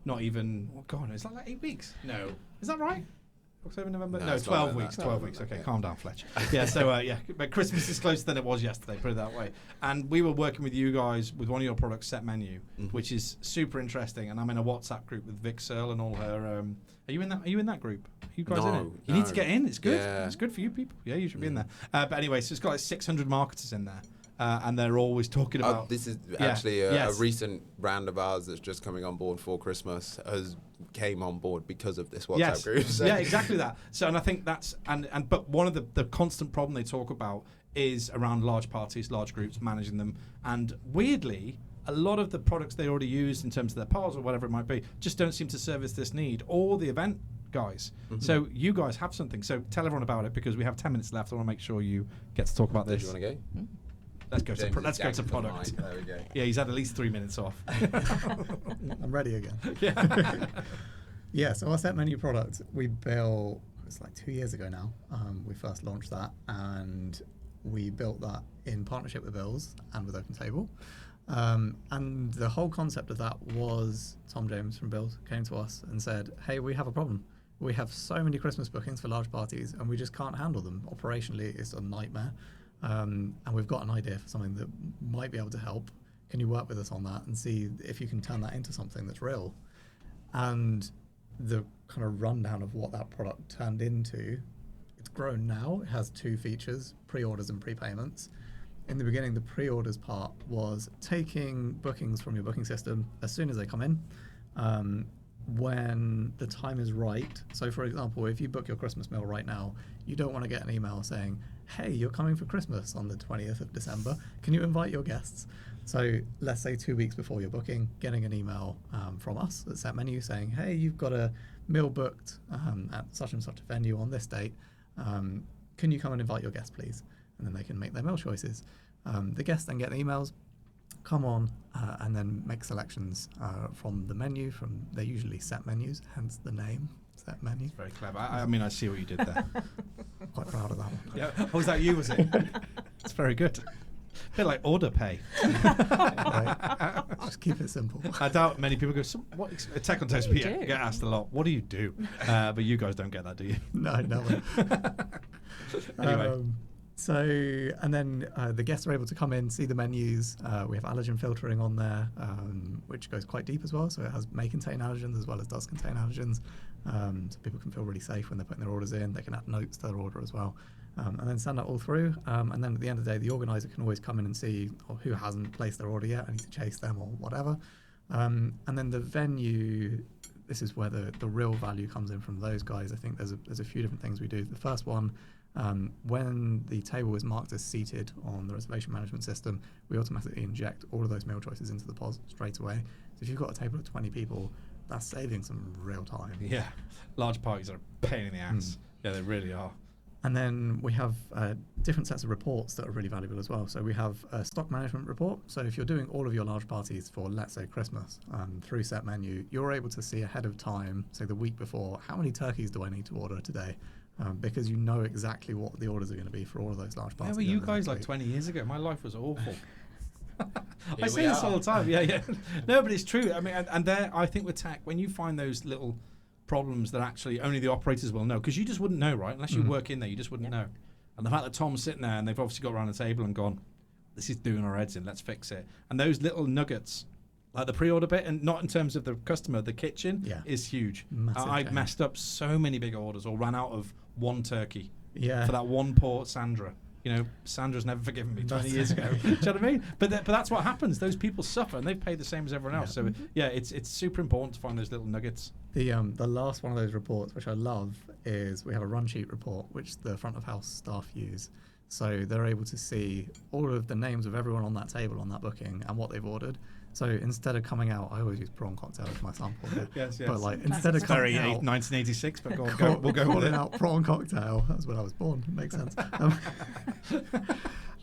Speaker 1: not even, is that like 8 weeks? No. Is that right? October, November? No, 12 weeks. 12 weeks. Okay, calm down, Fletch. Yeah, so, but Christmas is closer than it was yesterday, put it that way. And we were working with you guys with one of your products, Set Menu, which is super interesting. And I'm in a WhatsApp group with Vic Searle and all her. Are you in that group? Are you guys in it? You need to get in. It's good. Yeah. It's good for you people. Yeah, you should be in there. But anyway, so it's got like 600 marketers in there. And they're always talking about...
Speaker 4: this is actually a recent brand of ours that's just coming on board for Christmas came on board because of this WhatsApp group. So.
Speaker 1: Yeah, exactly that. So, and I think that's... But one of the constant problem they talk about is around large parties, large groups, managing them. And weirdly, a lot of the products they already use in terms of their POS or whatever it might be just don't seem to service this need, or the event guys. So you guys have something. So tell everyone about it, because we have 10 minutes left. I want to make sure you get to talk about this.
Speaker 4: Do you want to go?
Speaker 1: Let's go
Speaker 4: James
Speaker 1: to let's
Speaker 4: is
Speaker 1: go to
Speaker 4: gagging for the
Speaker 1: product.
Speaker 4: mic. There we go.
Speaker 1: Yeah, he's had at least 3 minutes off.
Speaker 3: I'm ready again.
Speaker 1: Yeah.
Speaker 3: Yeah, so our set menu product we built, it's like 2 years ago now. We first launched that, and we built that in partnership with Bills and with OpenTable. And the whole concept of that was Tom James from Bills came to us and said, hey, we have a problem. We have so many Christmas bookings for large parties and we just can't handle them. Operationally, it's a nightmare. And we've got an idea for something that might be able to help. Can you work with us on that and see if you can turn that into something that's real? And the kind of rundown of what that product turned into, it's grown now. It has 2 features, pre-orders and prepayments. In the beginning, the pre-orders part was taking bookings from your booking system as soon as they come in, when the time is right. So for example, if you book your Christmas meal right now, you don't want to get an email saying, hey, you're coming for Christmas on the 20th of December. Can you invite your guests? So let's say 2 weeks before your booking, getting an email from us at Set Menu saying, hey, you've got a meal booked at such and such a venue on this date. Can you come and invite your guests, please? And then they can make their meal choices. The guests then get emails, come on, and then make selections from the menu. They're usually set menus, hence the name, Set Menu.
Speaker 1: Very clever. I mean, I see what you did there.
Speaker 3: Quite proud of that one.
Speaker 1: Yeah. Oh, was that you, was it? It's very good. A bit like Orderpay.
Speaker 3: Right. Just keep it simple.
Speaker 1: I doubt many people go, what Tech on Toast,
Speaker 2: What do you
Speaker 1: yeah,
Speaker 2: do?
Speaker 1: get asked a lot. What do you do? But you guys don't get that, do you?
Speaker 3: No, never.
Speaker 1: Anyway.
Speaker 3: And then the guests are able to come in, see the menus. We have allergen filtering on there, which goes quite deep as well. So it may contain allergens as well as does contain allergens. So people can feel really safe when they're putting their orders in. They can add notes to their order as well. And then send that all through. And then at the end of the day, the organizer can always come in and see who hasn't placed their order yet. I need to chase them or whatever. And then the venue, this is where the real value comes in from those guys. I think there's a few different things we do. The first one, when the table is marked as seated on the reservation management system, we automatically inject all of those meal choices into the POS straight away. So if you've got a table of 20 people, that's saving some real time.
Speaker 1: Yeah. Large parties are a pain in the ass. Yeah, they really are.
Speaker 3: And then we have different sets of reports that are really valuable as well. So we have a stock management report. So if you're doing all of your large parties for, let's say, Christmas, through Set Menu, you're able to see ahead of time, say the week before, how many turkeys do I need to order today? Because you know exactly what the orders are going to be for all of those large parties.
Speaker 1: Where were you guys like 20 years ago? My life was awful. I
Speaker 4: Here
Speaker 1: say
Speaker 4: we
Speaker 1: this
Speaker 4: are.
Speaker 1: all the time. Yeah. No, but it's true. I mean, and there, I think with tech, when you find those little problems that actually only the operators will know, because you just wouldn't know, right? Unless you work in there, you just wouldn't know. And the fact that Tom's sitting there and they've obviously got around the table and gone, this is doing our heads in, let's fix it. And those little nuggets, like the pre-order bit, and not in terms of the customer, the kitchen is huge.
Speaker 3: Massive
Speaker 1: I
Speaker 3: change.
Speaker 1: messed up so many big orders or ran out of one turkey
Speaker 3: Yeah.
Speaker 1: for that one poor Sandra. You know, Sandra's never forgiven me 20 years ago. Do you know what I mean? But that's what happens. Those people suffer, and they've paid the same as everyone else. So yeah, it's super important to find those little nuggets.
Speaker 3: The last one of those reports, which I love, is we have a run sheet report which the front of house staff use. So they're able to see all of the names of everyone on that table on that booking and what they've ordered. So instead of coming out, I always use prawn cocktail as my sample.
Speaker 1: Yes.
Speaker 3: But like instead of
Speaker 1: Very
Speaker 3: coming out,
Speaker 1: 1986, but we'll go with
Speaker 3: calling
Speaker 1: it.
Speaker 3: out prawn cocktail. That's when I was born. It makes sense.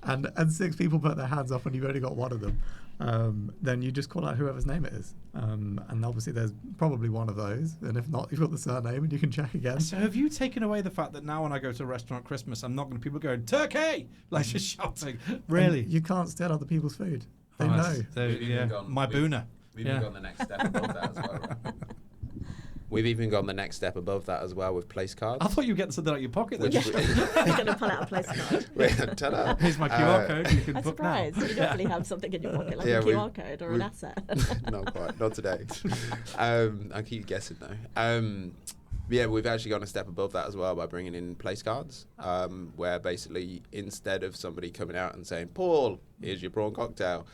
Speaker 3: And 6 people put their hands up and you've only got one of them. Then you just call out whoever's name it is. And obviously there's probably one of those. And if not, you've got the surname and you can check again.
Speaker 1: So have you taken away the fact that now when I go to a restaurant at Christmas, I'm not going to people going, Turkey! Like just shouting. Really?
Speaker 3: And you can't steal other people's food. They
Speaker 1: Oh,
Speaker 3: know.
Speaker 1: that's- so,
Speaker 4: We've even
Speaker 1: yeah,
Speaker 4: gone-
Speaker 1: my
Speaker 4: we've-
Speaker 1: boona.
Speaker 4: We've
Speaker 1: Yeah.
Speaker 4: even gone the next step above that as well. Right? We've even gone the next step above that as well with place cards.
Speaker 1: I thought you were getting something out of your pocket then.
Speaker 4: Which
Speaker 2: You're going to pull out a place card.
Speaker 4: Ta-da.
Speaker 1: Here's my QR code. You can
Speaker 2: I'm
Speaker 1: book now.
Speaker 2: surprised. You normally have something in your pocket, like
Speaker 4: Yeah,
Speaker 2: a QR code or an
Speaker 4: we-
Speaker 2: asset.
Speaker 4: Not quite, not today. I keep guessing though. Yeah, we've actually gone a step above that as well by bringing in place cards, where basically instead of somebody coming out and saying, Paul, here's your prawn cocktail,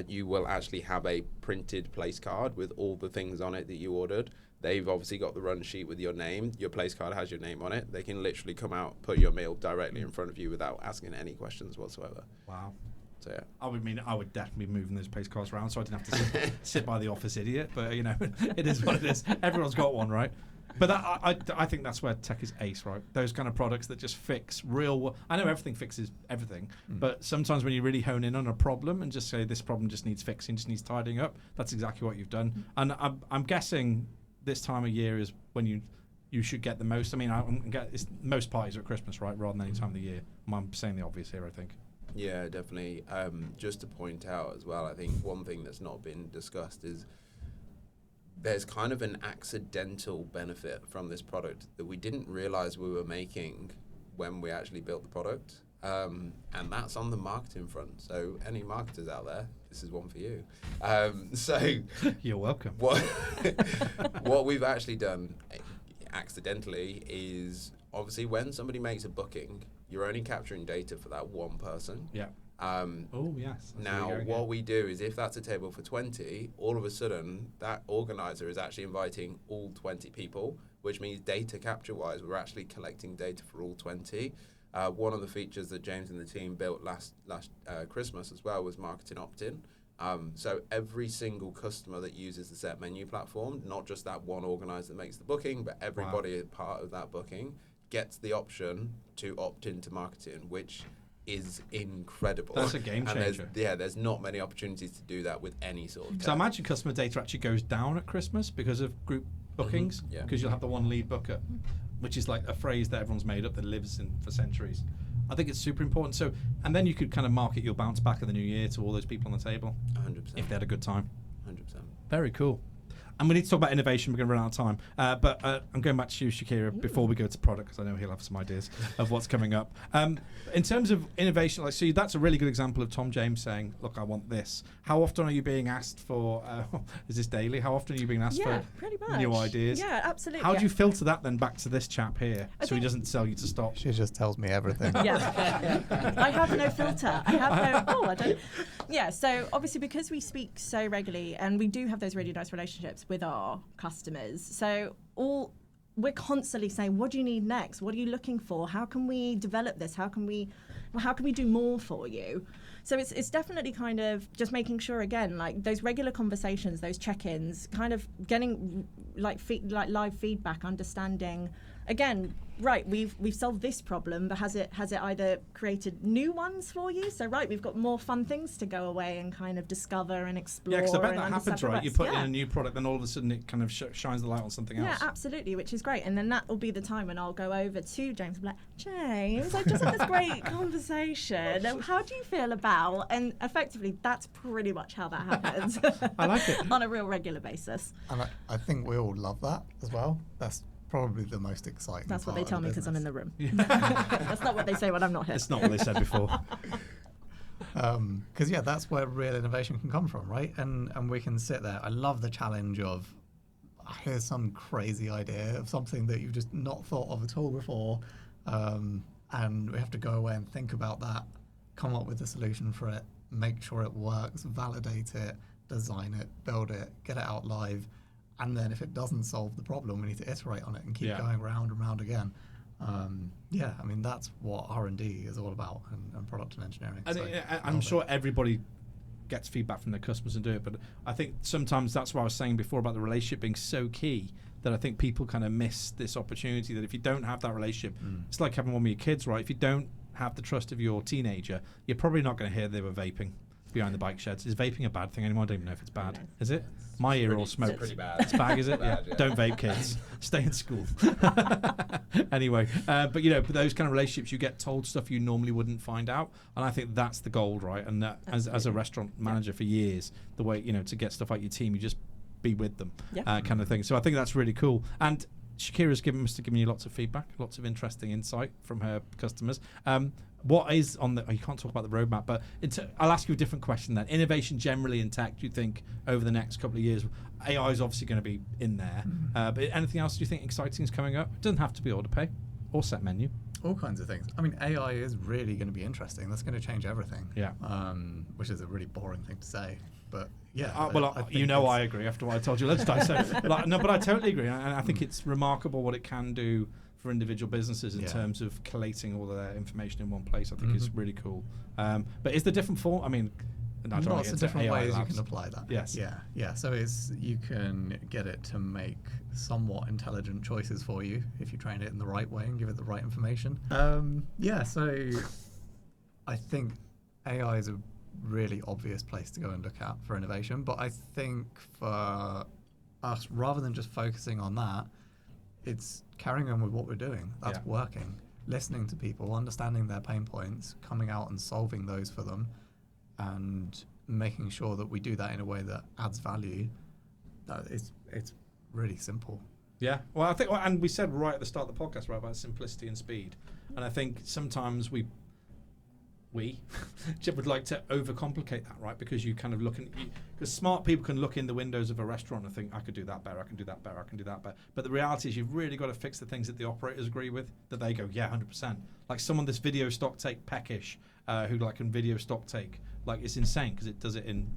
Speaker 4: you will actually have a printed place card with all the things on it that you ordered. They've obviously got the run sheet with your name. Your place card has your name on it. They can literally come out, put your meal directly in front of you without asking any questions whatsoever.
Speaker 1: Wow.
Speaker 4: So yeah.
Speaker 1: I would definitely be moving those place cards around so I didn't have to sit by the office idiot. But, you know, it is what it is. Everyone's got one, right? But I think that's where tech is ace, right? Those kind of products that just fix real. I know everything fixes everything, but sometimes when you really hone in on a problem and just say this problem just needs fixing, just needs tidying up, that's exactly what you've done. And I'm guessing this time of year is when you should get the most. I mean, it's most parties are at Christmas, right, rather than any time of the year. I'm saying the obvious here, I think.
Speaker 4: Yeah, definitely. Just to point out as well, I think one thing that's not been discussed is there's kind of an accidental benefit from this product that we didn't realize we were making when we actually built the product. And that's on the marketing front. So any marketers out there, this is one for you. So
Speaker 1: you're welcome.
Speaker 4: What we've actually done accidentally is obviously when somebody makes a booking, you're only capturing data for that one person.
Speaker 1: Yeah. Yes.
Speaker 4: Now, what we do is if that's a table for 20, all of a sudden that organizer is actually inviting all 20 people, which means data capture-wise, we're actually collecting data for all 20. One of the features that James and the team built last Christmas as well was marketing opt-in. So every single customer that uses the set menu platform, not just that one organizer that makes the booking, but everybody part of that booking gets the option to opt into marketing, which is incredible.
Speaker 1: That's a game changer.
Speaker 4: And there's not many opportunities to do that with any sort of tech.
Speaker 1: So I imagine customer data actually goes down at Christmas because of group bookings, because you'll have the one lead booker, which is like a phrase that everyone's made up that lives for centuries. I think it's super important. So, and then you could kind of market your bounce back of the new year to all those people on the table.
Speaker 4: 100%.
Speaker 1: If they had a good time.
Speaker 4: 100%.
Speaker 1: Very cool. And we need to talk about innovation. We're going to run out of time. But I'm going back to you, Shakira, before we go to product, because I know he'll have some ideas of what's coming up. In terms of innovation, like, so that's a really good example of Tom James saying, look, I want this. How often are you being asked for, is this daily? How often are you being asked for
Speaker 2: pretty much.
Speaker 1: new ideas?
Speaker 2: Yeah, absolutely.
Speaker 1: How do you filter that then back to this chap here so he doesn't tell you to stop?
Speaker 3: She just tells me everything.
Speaker 2: Yeah. I have no filter. I have no, I don't. Yeah, so obviously because we speak so regularly and we do have those really nice relationships with our customers, so we're constantly saying, what do you need next? What are you looking for? How can we develop this? How can we do more for you? So it's definitely kind of just making sure, again, like those regular conversations, those check-ins, kind of getting like live feedback, understanding, again, right, we've solved this problem, but has it either created new ones for you? So we've got more fun things to go away and kind of discover and explore.
Speaker 1: Yeah, because I bet that happens, right? You put in a new product, then all of a sudden it kind of shines the light on something else.
Speaker 2: Yeah, absolutely, which is great. And then that will be the time when I'll go over to James and be like, James, I just had this great conversation. How do you feel about? And effectively, that's pretty much how that happens.
Speaker 1: I like it.
Speaker 2: On a real regular basis.
Speaker 3: And I think we all love that as well. That's probably the most exciting.
Speaker 2: That's what they tell me because I'm in the room.
Speaker 1: Yeah.
Speaker 2: That's not what they say when I'm not here.
Speaker 1: It's not what they said before.
Speaker 3: Because that's where real innovation can come from, right? And we can sit there. I love the challenge of here's some crazy idea of something that you've just not thought of at all before, and we have to go away and think about that, come up with a solution for it, make sure it works, validate it, design it, build it, get it out live. And then if it doesn't solve the problem, we need to iterate on it and keep going round and round again. I mean, that's what R&D is all about, and product and engineering.
Speaker 1: I'm sure everybody gets feedback from their customers and do it, but I think sometimes that's what I was saying before about the relationship being so key, that I think people kind of miss this opportunity, that if you don't have that relationship, it's like having one with your kids, right? If you don't have the trust of your teenager, you're probably not going to hear they were vaping behind the bike sheds. Is vaping a bad thing anymore? I don't even know if it's bad. Is it? My ear all smokes.
Speaker 4: It's pretty bad.
Speaker 1: It's bad, is it?
Speaker 4: Bad,
Speaker 1: yeah. Don't vape, kids. Stay in school. Anyway, but those kind of relationships, you get told stuff you normally wouldn't find out, and I think that's the gold, right? And that, as a restaurant manager for years, the way to get stuff like your team, you just be with them, kind of thing. So I think that's really cool. And Shakira's must have given you lots of feedback, lots of interesting insight from her customers. What is on the? You can't talk about the roadmap, but I'll ask you a different question then. Innovation generally in tech, do you think over the next couple of years, AI is obviously going to be in there, but anything else do you think exciting is coming up? It doesn't have to be Orderpay or set menu.
Speaker 3: All kinds of things. I mean, AI is really going to be interesting. That's going to change everything.
Speaker 1: Yeah.
Speaker 3: Which is a really boring thing to say, but yeah.
Speaker 1: I agree after what I told you lunchtime. So, but I totally agree, and I think it's remarkable what it can do for individual businesses in terms of collating all of their information in one place. I think it's really cool. But is there different form? I mean, Now trying to
Speaker 3: lots
Speaker 1: get
Speaker 3: of
Speaker 1: to
Speaker 3: different
Speaker 1: AI
Speaker 3: ways
Speaker 1: labs.
Speaker 3: you can apply that.
Speaker 1: Yes.
Speaker 3: Yeah. So you can get it to make somewhat intelligent choices for you if you train it in the right way and give it the right information. So I think AI is a really obvious place to go and look at for innovation, but I think for us, rather than just focusing on that, it's carrying on with what we're doing. That's working. Listening to people, understanding their pain points, coming out and solving those for them, and making sure that we do that in a way that adds value. It's really simple.
Speaker 1: Yeah. Well, I think, and we said right at the start of the podcast, right, about simplicity and speed. And I think sometimes we would like to overcomplicate that, right? Because you kind of because smart people can look in the windows of a restaurant and think, I could do that better, I can do that better, I can do that better. But the reality is you've really got to fix the things that the operators agree with, that they go, yeah, 100%. Like someone this video stock take Peckish, who can video stock take, it's insane because it does it in,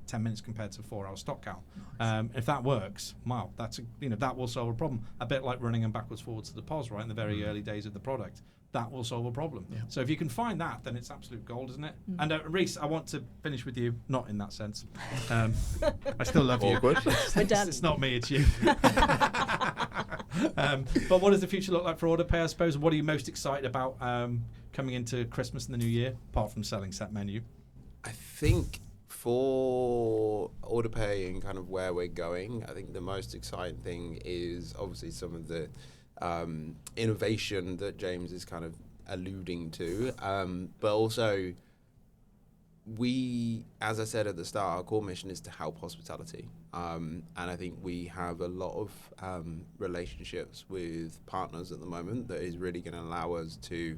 Speaker 1: 10 minutes compared to 4 hour stock count. Nice. If that works, wow, that will solve a problem. A bit like running them backwards, forwards to the POS, right, in the very early days of the product. That will solve a problem. Yeah. So if you can find that, then it's absolute gold, isn't it? And Reiss, I want to finish with you, not in that sense. I still love you. It's not me, it's you. But what does the future look like for Orderpay, I suppose? What are you most excited about coming into Christmas and the new year, apart from selling set menu?
Speaker 4: I think for Orderpay and kind of where we're going, I think the most exciting thing is obviously some of the innovation that James is kind of alluding to, but also as I said at the start, our core mission is to help hospitality, and I think we have a lot of relationships with partners at the moment that is really going to allow us to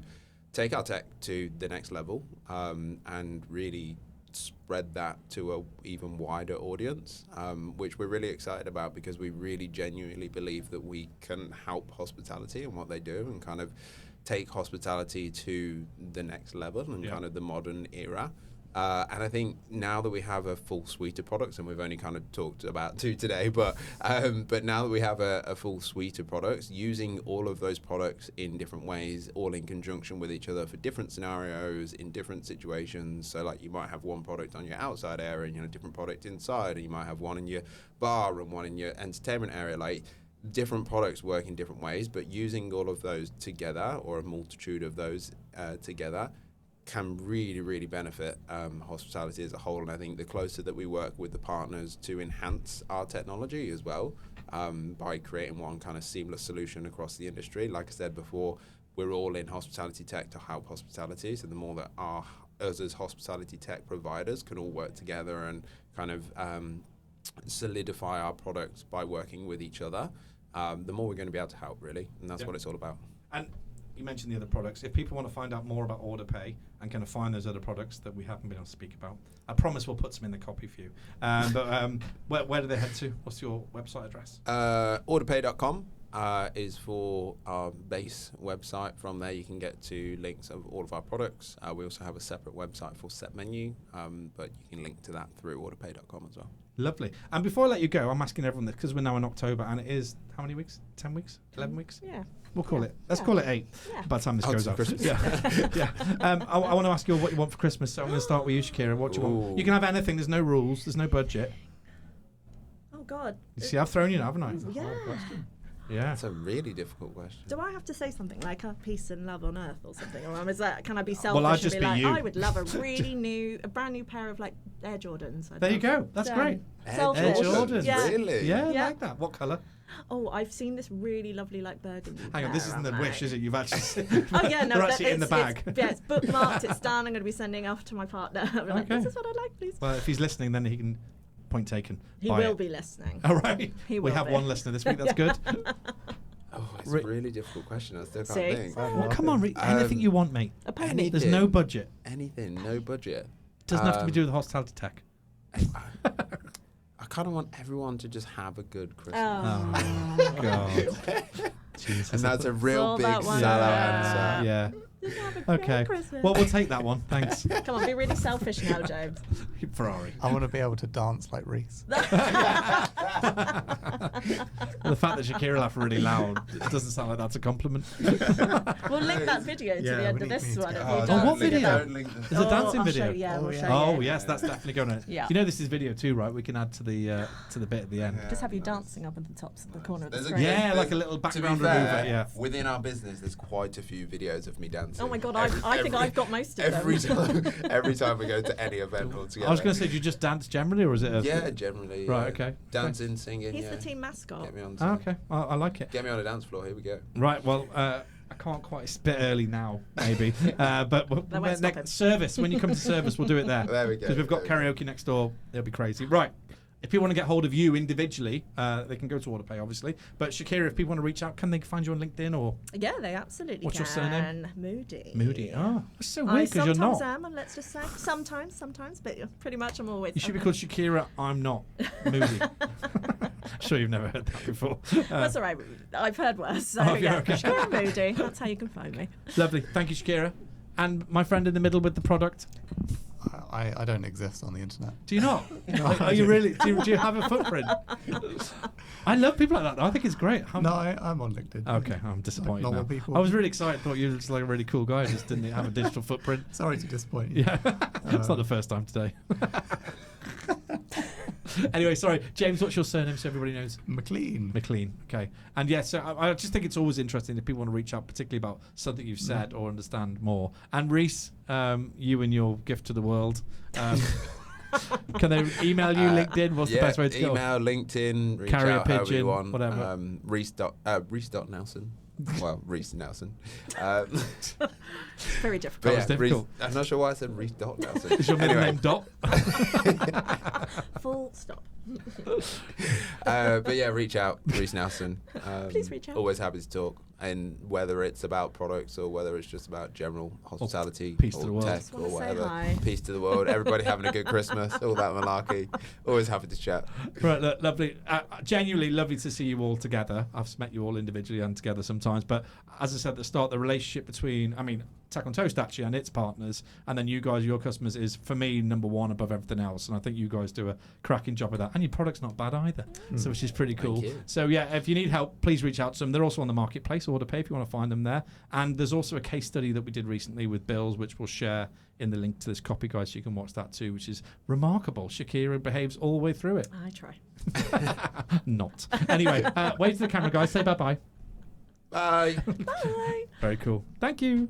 Speaker 4: take our tech to the next level, and really spread that to a even wider audience, which we're really excited about because we really genuinely believe that we can help hospitality and what they do and kind of take hospitality to the next level and kind of the modern era. And I think now that we have a full suite of products, and we've only kind of talked about 2 today, but now that we have a full suite of products, using all of those products in different ways, all in conjunction with each other for different scenarios, in different situations. So you might have one product on your outside area and a different product inside, and you might have one in your bar and one in your entertainment area. Different products work in different ways, but using all of those together, or a multitude of those together, can really, really benefit hospitality as a whole. And I think the closer that we work with the partners to enhance our technology as well, by creating one kind of seamless solution across the industry. Like I said before, we're all in hospitality tech to help hospitality. So the more that us as hospitality tech providers can all work together and kind of solidify our products by working with each other, the more we're going to be able to help, really. And that's what it's all about.
Speaker 1: And you mentioned the other products. If people want to find out more about Orderpay and kind of find those other products that we haven't been able to speak about, I promise we'll put some in the copy for you. But where do they head to? What's your website address?
Speaker 4: Orderpay.com is for our base website. From there, you can get to links of all of our products. We also have a separate website for set menu, but you can link to that through orderpay.com as well.
Speaker 1: Lovely. And before I let you go, I'm asking everyone this because we're now in October and it is how many weeks? 10 weeks? 11 weeks?
Speaker 2: Yeah.
Speaker 1: We'll call it. Let's call it 8 by the time this goes up.
Speaker 4: Christmas.
Speaker 1: Yeah. I want to ask you what you want for Christmas. So I'm going to start with you, Shakira. What do you want? You can have anything. There's no rules. There's no budget.
Speaker 2: Oh, God.
Speaker 1: You see, I've thrown you now, haven't I?
Speaker 2: Yeah.
Speaker 1: Yeah.
Speaker 4: That's a really difficult question.
Speaker 2: Do I have to say something like a peace and love on earth or something? Or is that, can I be selfish
Speaker 1: I'd
Speaker 2: and
Speaker 1: just
Speaker 2: be
Speaker 1: be
Speaker 2: like,
Speaker 1: you.
Speaker 2: I would love a brand new pair of Air Jordans.
Speaker 1: There you go. That's great.
Speaker 4: Air
Speaker 1: Jordans.
Speaker 2: Yeah.
Speaker 4: Really?
Speaker 1: Yeah, I like that. What colour?
Speaker 2: Oh, I've seen this really lovely burgundy.
Speaker 1: Hang on, this isn't the wish, is it? You've actually.
Speaker 2: Oh yeah, no,
Speaker 1: they're actually in the bag.
Speaker 2: It's bookmarked. It's done. I'm going to be sending off to my partner. I'm like, this is what I'd like, please.
Speaker 1: Well, if he's listening, then he can. Point taken.
Speaker 2: He will be listening.
Speaker 1: All right.
Speaker 2: He will
Speaker 1: we have
Speaker 2: be.
Speaker 1: one listener this week. That's good.
Speaker 4: Oh, it's a really difficult question. I still can't think.
Speaker 1: Well, come on, anything you want, mate.
Speaker 2: A pony.
Speaker 1: There's no budget.
Speaker 4: Anything, no budget.
Speaker 1: Doesn't have to be do with hospitality tech.
Speaker 4: I kind of want everyone to just have a good Christmas.
Speaker 1: Oh, God. Jesus.
Speaker 4: And that's a real big
Speaker 2: that one.
Speaker 4: sellout answer.
Speaker 1: Yeah.
Speaker 2: Just have a
Speaker 1: Okay.
Speaker 2: Merry Christmas.
Speaker 1: Well, we'll take that one. Thanks.
Speaker 2: Come on, be really selfish now, James.
Speaker 1: Ferrari.
Speaker 3: I want to be able to dance like Reiss.
Speaker 1: The fact that Shakira laughed really loud, it doesn't sound like that's a compliment.
Speaker 2: We'll link that video to
Speaker 3: Yeah,
Speaker 2: the end
Speaker 3: we
Speaker 2: of
Speaker 3: need
Speaker 2: this
Speaker 3: to
Speaker 2: one.
Speaker 3: get
Speaker 2: if
Speaker 3: that.
Speaker 2: you
Speaker 3: Oh,
Speaker 2: don't
Speaker 1: what
Speaker 2: see
Speaker 1: video?
Speaker 2: that.
Speaker 1: There's a dancing
Speaker 2: I'll
Speaker 1: video.
Speaker 2: Show, yeah, we'll show
Speaker 1: Oh
Speaker 2: you.
Speaker 1: yes, that's definitely going to.
Speaker 2: Yeah.
Speaker 1: You know this is video too, right? We can add to the bit at the end.
Speaker 2: Just have you dancing up at the tops of the corner of the
Speaker 4: There's
Speaker 2: screen.
Speaker 1: Yeah, like a little
Speaker 4: To
Speaker 1: background
Speaker 4: be fair,
Speaker 1: remover. Yeah.
Speaker 4: within our business, there's quite a few videos of me dancing.
Speaker 2: Oh my god, I think I've got most of
Speaker 4: every
Speaker 2: them.
Speaker 4: every time we go to any event altogether.
Speaker 1: I was going to say, do you just dance generally, or is it?
Speaker 4: Yeah, generally.
Speaker 1: Right,
Speaker 4: yeah.
Speaker 1: okay.
Speaker 4: Dancing, singing.
Speaker 2: He's
Speaker 4: yeah.
Speaker 2: the team mascot.
Speaker 4: Get me on.
Speaker 1: Oh, okay, I like it.
Speaker 4: Get me on a dance floor. Here we go.
Speaker 1: Right, well, I can't quite. It's a bit early now, maybe. But
Speaker 2: won't stop him.
Speaker 1: next service, when you come to service, we'll do it there.
Speaker 4: There we go.
Speaker 1: Because we've got
Speaker 4: There we
Speaker 1: karaoke next door. It'll be crazy. Right. If people want to get hold of you individually, they can go to Orderpay, obviously. But Shakira, if people want to reach out, can they find you on LinkedIn or
Speaker 2: Yeah, they absolutely
Speaker 1: What's
Speaker 2: can.
Speaker 1: your surname?
Speaker 2: Moody.
Speaker 1: Moody? Oh, that's so
Speaker 2: I
Speaker 1: weird because you're
Speaker 2: sometimes
Speaker 1: not.
Speaker 2: am, and let's just say sometimes, but pretty much I'm always.
Speaker 1: You should be called Shakira. I'm not Moody. Sure, you've never heard that before.
Speaker 2: That's all right. I've heard worse. So
Speaker 1: Oh, yeah,
Speaker 2: yeah,
Speaker 1: okay.
Speaker 2: Shakira Moody. That's how you can find me.
Speaker 1: Lovely. Thank you, Shakira. And my friend in the middle with the product.
Speaker 3: I don't exist on the internet.
Speaker 1: Do you not?
Speaker 3: No,
Speaker 1: Are
Speaker 3: I
Speaker 1: you
Speaker 3: don't.
Speaker 1: really? Do you have a footprint? I love people like that. Though. I think it's great.
Speaker 3: No, I'm on LinkedIn.
Speaker 1: Okay, I'm disappointed
Speaker 3: normal
Speaker 1: now.
Speaker 3: people.
Speaker 1: I was really excited. Thought you were just like a really cool guy. Just didn't have a digital footprint.
Speaker 3: Sorry to disappoint you.
Speaker 1: Yeah, it's not the first time today. Anyway, sorry, James. What's your surname so everybody knows?
Speaker 3: McLean.
Speaker 1: McLean. Okay. And yeah, so I just think it's always interesting if people want to reach out, particularly about something you've said or understand more. And Reiss, you and your gift to the world. Can they email you, LinkedIn? What's the best way to go?
Speaker 4: Email, LinkedIn, reach
Speaker 1: Carrier
Speaker 4: out however
Speaker 1: pigeon,
Speaker 4: you want.
Speaker 1: whatever.
Speaker 4: Reiss.Nelson. Well, Reiss Nelson.
Speaker 2: Very
Speaker 4: But
Speaker 2: difficult.
Speaker 1: That was difficult.
Speaker 4: Reiss, I'm not sure why I said Reiss.Nelson.
Speaker 1: Is your middle
Speaker 4: Anyway.
Speaker 1: name Dot?
Speaker 2: Full stop.
Speaker 4: But yeah, reach out, Reiss Nelson.
Speaker 2: Please reach out.
Speaker 4: Always happy to talk, and whether it's about products or whether it's just about general hospitality
Speaker 1: peace to
Speaker 4: or
Speaker 1: the world.
Speaker 4: tech
Speaker 2: Just
Speaker 4: or
Speaker 2: wanna say
Speaker 4: whatever.
Speaker 2: hi.
Speaker 4: Peace to the world. Everybody having a good Christmas. All that malarkey. Always happy to chat.
Speaker 1: Right, look, lovely. Genuinely lovely to see you all together. I've met you all individually and together sometimes, but as I said at the start, the relationship between, Tech on Toast actually and its partners, and then you guys, your customers, is for me number one above everything else. And I think you guys do a cracking job of that. And your product's not bad either, so which is pretty cool.
Speaker 4: you.
Speaker 1: So yeah, if you need help, please reach out to them. They're also on the marketplace, Orderpay, if you want to find them there. And there's also a case study that we did recently with Bills, which we'll share in the link to this copy, guys, so you can watch that too, which is remarkable. Shakira behaves all the way through it.
Speaker 2: I try.
Speaker 1: Not. Anyway, wave to the camera, guys. Say bye-bye.
Speaker 4: Bye.
Speaker 2: Bye.
Speaker 1: Very cool. Thank you.